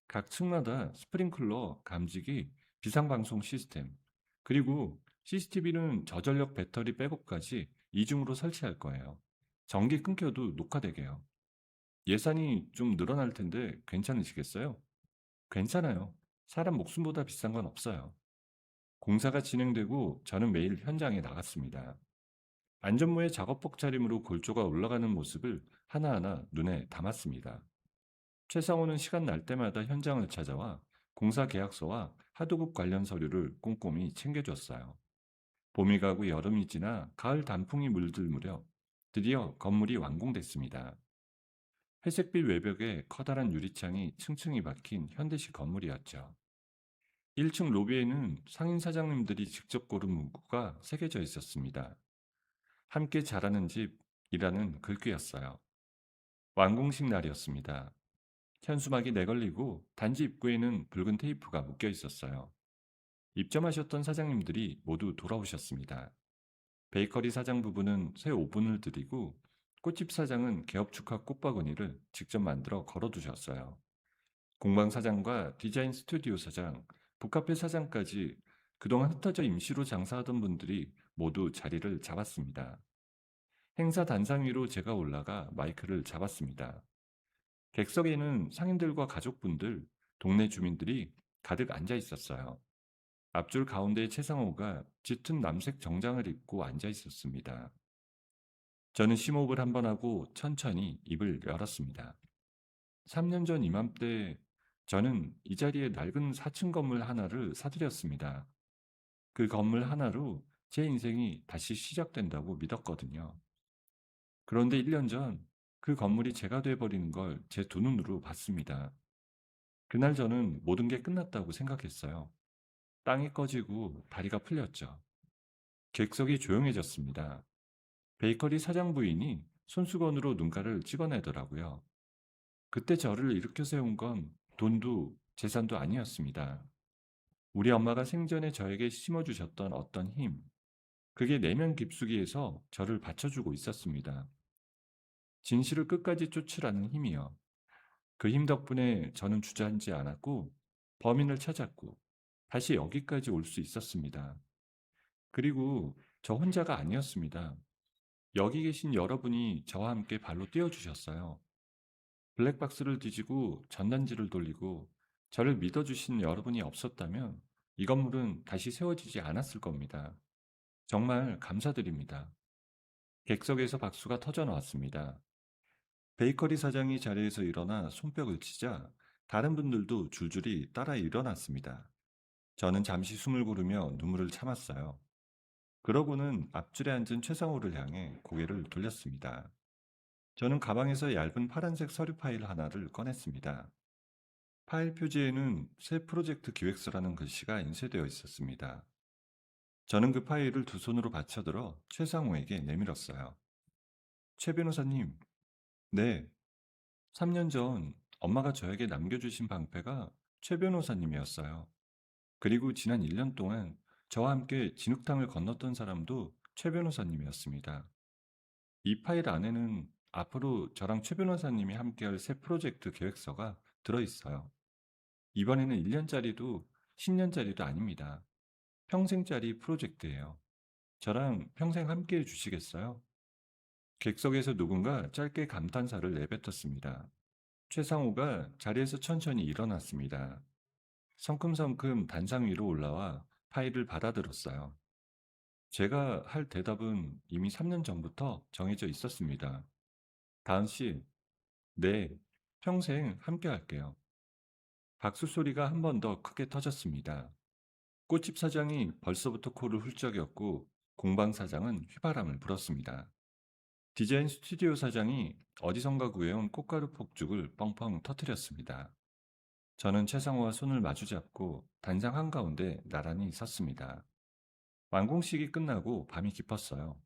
S1: 각 층마다 스프링클러, 감지기, 비상방송 시스템, 그리고 CCTV는 저전력 배터리 백업까지 이중으로 설치할 거예요. 전기 끊겨도 녹화되게요. 예산이 좀 늘어날 텐데 괜찮으시겠어요? 괜찮아요. 사람 목숨보다 비싼 건 없어요. 공사가 진행되고 저는 매일 현장에 나갔습니다. 안전모의 작업복 차림으로 골조가 올라가는 모습을 하나하나 눈에 담았습니다. 최상호는 시간 날 때마다 현장을 찾아와 공사 계약서와 하도급 관련 서류를 꼼꼼히 챙겨줬어요. 봄이 가고 여름이 지나 가을 단풍이 물들 무렵 드디어 건물이 완공됐습니다. 회색빛 외벽에 커다란 유리창이 층층이 박힌 현대식 건물이었죠. 1층 로비에는 상인 사장님들이 직접 고른 문구가 새겨져 있었습니다. 함께 자라는 집이라는 글귀였어요. 완공식 날이었습니다. 현수막이 내걸리고 단지 입구에는 붉은 테이프가 묶여 있었어요. 입점하셨던 사장님들이 모두 돌아오셨습니다. 베이커리 사장 부부는 새 오븐을 드리고 꽃집 사장은 개업 축하 꽃바구니를 직접 만들어 걸어두셨어요. 공방 사장과 디자인 스튜디오 사장, 북카페 사장까지 그동안 흩어져 임시로 장사하던 분들이 모두 자리를 잡았습니다. 행사 단상 위로 제가 올라가 마이크를 잡았습니다. 객석에는 상인들과 가족분들, 동네 주민들이 가득 앉아 있었어요. 앞줄 가운데 최상호가 짙은 남색 정장을 입고 앉아 있었습니다. 저는 심호흡을 한 번 하고 천천히 입을 열었습니다. 3년 전 이맘때 저는 이 자리에 낡은 4층 건물 하나를 사들였습니다. 그 건물 하나로 제 인생이 다시 시작된다고 믿었거든요. 그런데 1년 전 그 건물이 제가 돼버리는 걸 제 두 눈으로 봤습니다. 그날 저는 모든 게 끝났다고 생각했어요. 땅이 꺼지고 다리가 풀렸죠. 객석이 조용해졌습니다. 베이커리 사장 부인이 손수건으로 눈가를 찍어내더라고요. 그때 저를 일으켜 세운 건 돈도 재산도 아니었습니다. 우리 엄마가 생전에 저에게 심어주셨던 어떤 힘, 그게 내면 깊숙이에서 저를 받쳐주고 있었습니다. 진실을 끝까지 쫓으라는 힘이요. 그 힘 덕분에 저는 주저앉지 않았고 범인을 찾았고 다시 여기까지 올 수 있었습니다. 그리고 저 혼자가 아니었습니다. 여기 계신 여러분이 저와 함께 발로 뛰어주셨어요. 블랙박스를 뒤지고 전단지를 돌리고 저를 믿어주신 여러분이 없었다면 이 건물은 다시 세워지지 않았을 겁니다. 정말 감사드립니다. 객석에서 박수가 터져 나왔습니다. 베이커리 사장이 자리에서 일어나 손뼉을 치자 다른 분들도 줄줄이 따라 일어났습니다. 저는 잠시 숨을 고르며 눈물을 참았어요. 그러고는 앞줄에 앉은 최상호를 향해 고개를 돌렸습니다. 저는 가방에서 얇은 파란색 서류 파일 하나를 꺼냈습니다. 파일 표지에는 새 프로젝트 기획서라는 글씨가 인쇄되어 있었습니다. 저는 그 파일을 두 손으로 받쳐들어 최상호에게 내밀었어요. 최 변호사님, 네, 3년 전 엄마가 저에게 남겨주신 방패가 최 변호사님이었어요. 그리고 지난 1년 동안 저와 함께 진흙탕을 건넜던 사람도 최 변호사님이었습니다. 이 파일 안에는 앞으로 저랑 최 변호사님이 함께할 새 프로젝트 계획서가 들어있어요. 이번에는 1년짜리도 10년짜리도 아닙니다. 평생짜리 프로젝트예요. 저랑 평생 함께해 주시겠어요? 객석에서 누군가 짧게 감탄사를 내뱉었습니다. 최상호가 자리에서 천천히 일어났습니다. 성큼성큼 단상 위로 올라와 파일을 받아들었어요. 제가 할 대답은 이미 3년 전부터 정해져 있었습니다. 다은 씨, 네, 평생 함께 할게요. 박수 소리가 한 번 더 크게 터졌습니다. 꽃집 사장이 벌써부터 코를 훌쩍였고 공방 사장은 휘바람을 불었습니다. 디자인 스튜디오 사장이 어디선가 구해온 꽃가루 폭죽을 뻥뻥 터뜨렸습니다. 저는 최상호와 손을 마주잡고 단상 한가운데 나란히 섰습니다. 완공식이 끝나고 밤이 깊었어요.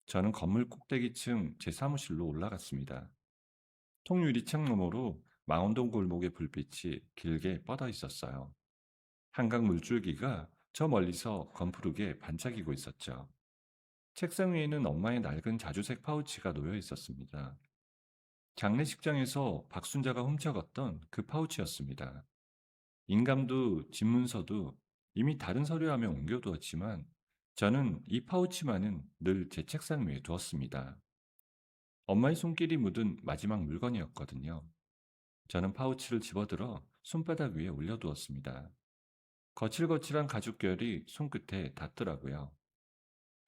S1: 저는 건물 꼭대기층 제 사무실로 올라갔습니다. 통유리창 너머로 망원동 골목의 불빛이 길게 뻗어 있었어요. 한강 물줄기가 저 멀리서 검푸르게 반짝이고 있었죠. 책상 위에는 엄마의 낡은 자주색 파우치가 놓여 있었습니다. 장례식장에서 박순자가 훔쳐갔던 그 파우치였습니다. 인감도 집문서도 이미 다른 서류함에 옮겨두었지만 저는 이 파우치만은 늘 제 책상 위에 두었습니다. 엄마의 손길이 묻은 마지막 물건이었거든요. 저는 파우치를 집어들어 손바닥 위에 올려두었습니다. 거칠거칠한 가죽결이 손끝에 닿더라고요.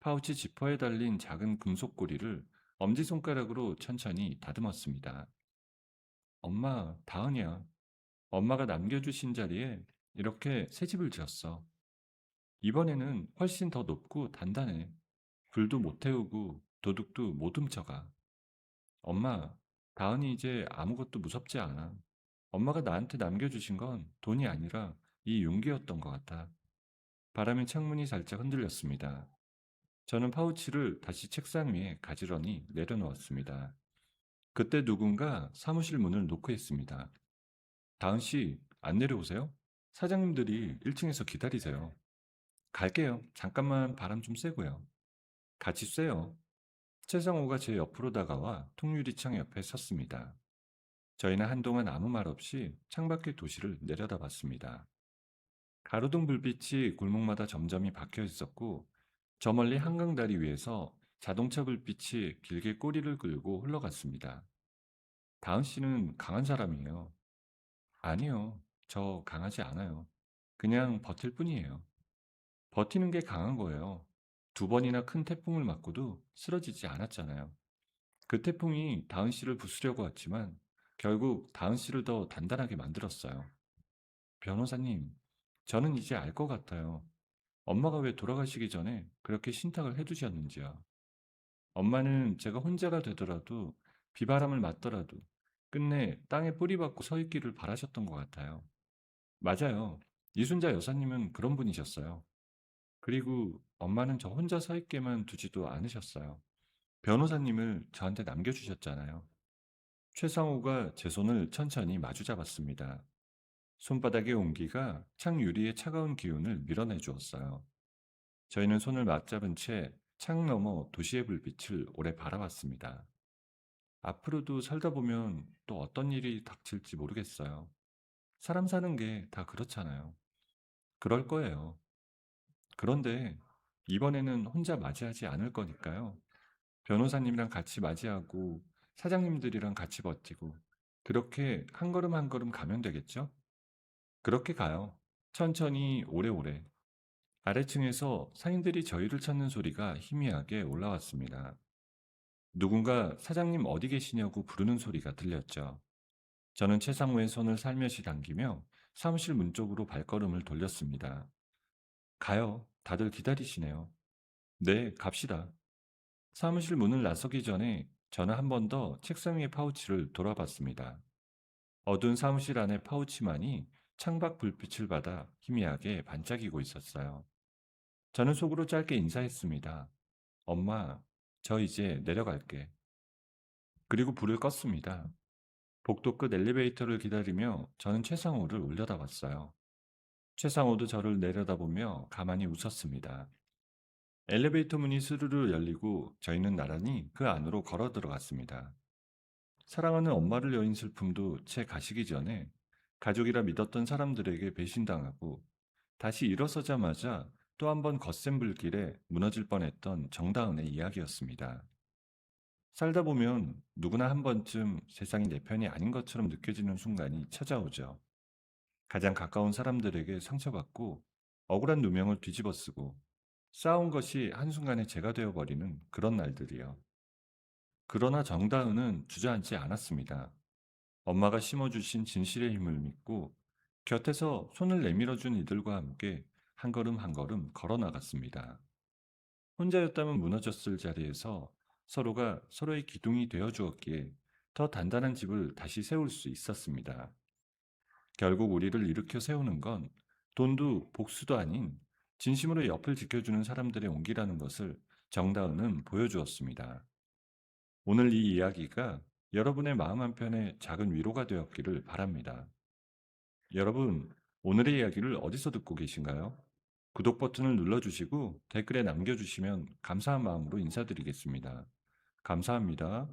S1: 파우치 지퍼에 달린 작은 금속 고리를 엄지손가락으로 천천히 다듬었습니다. 엄마, 다은이야. 엄마가 남겨주신 자리에 이렇게 새 집을 지었어. 이번에는 훨씬 더 높고 단단해. 불도 못 태우고 도둑도 못 훔쳐가. 엄마, 다은이 이제 아무것도 무섭지 않아. 엄마가 나한테 남겨주신 건 돈이 아니라 이 용기였던 것 같아. 바람에 창문이 살짝 흔들렸습니다. 저는 파우치를 다시 책상 위에 가지런히 내려놓았습니다. 그때 누군가 사무실 문을 노크했습니다. 다은 씨, 안 내려오세요? 사장님들이 1층에서 기다리세요. 갈게요. 잠깐만 바람 좀 쐬고요. 같이 쐬요. 최상호가 제 옆으로 다가와 통유리창 옆에 섰습니다. 저희는 한동안 아무 말 없이 창밖의 도시를 내려다봤습니다. 가로등 불빛이 골목마다 점점이 박혀 있었고 저 멀리 한강 다리 위에서 자동차 불빛이 길게 꼬리를 끌고 흘러갔습니다. 다은 씨는 강한 사람이에요. 아니요, 저 강하지 않아요. 그냥 버틸 뿐이에요. 버티는 게 강한 거예요. 2번이나 큰 태풍을 맞고도 쓰러지지 않았잖아요. 그 태풍이 다은 씨를 부수려고 했지만 결국 다은 씨를 더 단단하게 만들었어요. 변호사님, 저는 이제 알 것 같아요. 엄마가 왜 돌아가시기 전에 그렇게 신탁을 해두셨는지요. 엄마는 제가 혼자가 되더라도 비바람을 맞더라도 끝내 땅에 뿌리박고 서 있기를 바라셨던 것 같아요. 맞아요. 이순자 여사님은 그런 분이셨어요. 그리고 엄마는 저 혼자 서 있게만 두지도 않으셨어요. 변호사님을 저한테 남겨주셨잖아요. 최상호가 제 손을 천천히 마주잡았습니다. 손바닥의 온기가 창 유리의 차가운 기운을 밀어내 주었어요. 저희는 손을 맞잡은 채 창 너머 도시의 불빛을 오래 바라봤습니다. 앞으로도 살다 보면 또 어떤 일이 닥칠지 모르겠어요. 사람 사는 게 다 그렇잖아요. 그럴 거예요. 그런데 이번에는 혼자 맞이하지 않을 거니까요. 변호사님이랑 같이 맞이하고 사장님들이랑 같이 버티고 그렇게 한 걸음 한 걸음 가면 되겠죠? 그렇게 가요. 천천히 오래오래. 아래층에서 상인들이 저희를 찾는 소리가 희미하게 올라왔습니다. 누군가 사장님 어디 계시냐고 부르는 소리가 들렸죠. 저는 최상무의 손을 살며시 당기며 사무실 문 쪽으로 발걸음을 돌렸습니다. 가요. 다들 기다리시네요. 네, 갑시다. 사무실 문을 나서기 전에 저는 한 번 더 책상 위의 파우치를 돌아봤습니다. 어두운 사무실 안의 파우치만이 창밖 불빛을 받아 희미하게 반짝이고 있었어요. 저는 속으로 짧게 인사했습니다. 엄마, 저 이제 내려갈게. 그리고 불을 껐습니다. 복도 끝 엘리베이터를 기다리며 저는 최상호를 올려다봤어요. 최상호도 저를 내려다보며 가만히 웃었습니다. 엘리베이터 문이 스르르 열리고 저희는 나란히 그 안으로 걸어 들어갔습니다. 사랑하는 엄마를 여인 슬픔도 채 가시기 전에 가족이라 믿었던 사람들에게 배신당하고 다시 일어서자마자 또 한 번 거센 불길에 무너질 뻔했던 정다은의 이야기였습니다. 살다 보면 누구나 한 번쯤 세상이 내 편이 아닌 것처럼 느껴지는 순간이 찾아오죠. 가장 가까운 사람들에게 상처받고 억울한 누명을 뒤집어쓰고 싸운 것이 한순간에 제가 되어버리는 그런 날들이요. 그러나 정다은은 주저앉지 않았습니다. 엄마가 심어주신 진실의 힘을 믿고 곁에서 손을 내밀어준 이들과 함께 한 걸음 한 걸음 걸어 나갔습니다. 혼자였다면 무너졌을 자리에서 서로가 서로의 기둥이 되어 주었기에 더 단단한 집을 다시 세울 수 있었습니다. 결국 우리를 일으켜 세우는 건 돈도 복수도 아닌 진심으로 옆을 지켜주는 사람들의 온기라는 것을 정다은은 보여주었습니다. 오늘 이 이야기가 여러분의 마음 한편에 작은 위로가 되었기를 바랍니다. 여러분, 오늘의 이야기를 어디서 듣고 계신가요? 구독 버튼을 눌러주시고 댓글에 남겨주시면 감사한 마음으로 인사드리겠습니다. 감사합니다.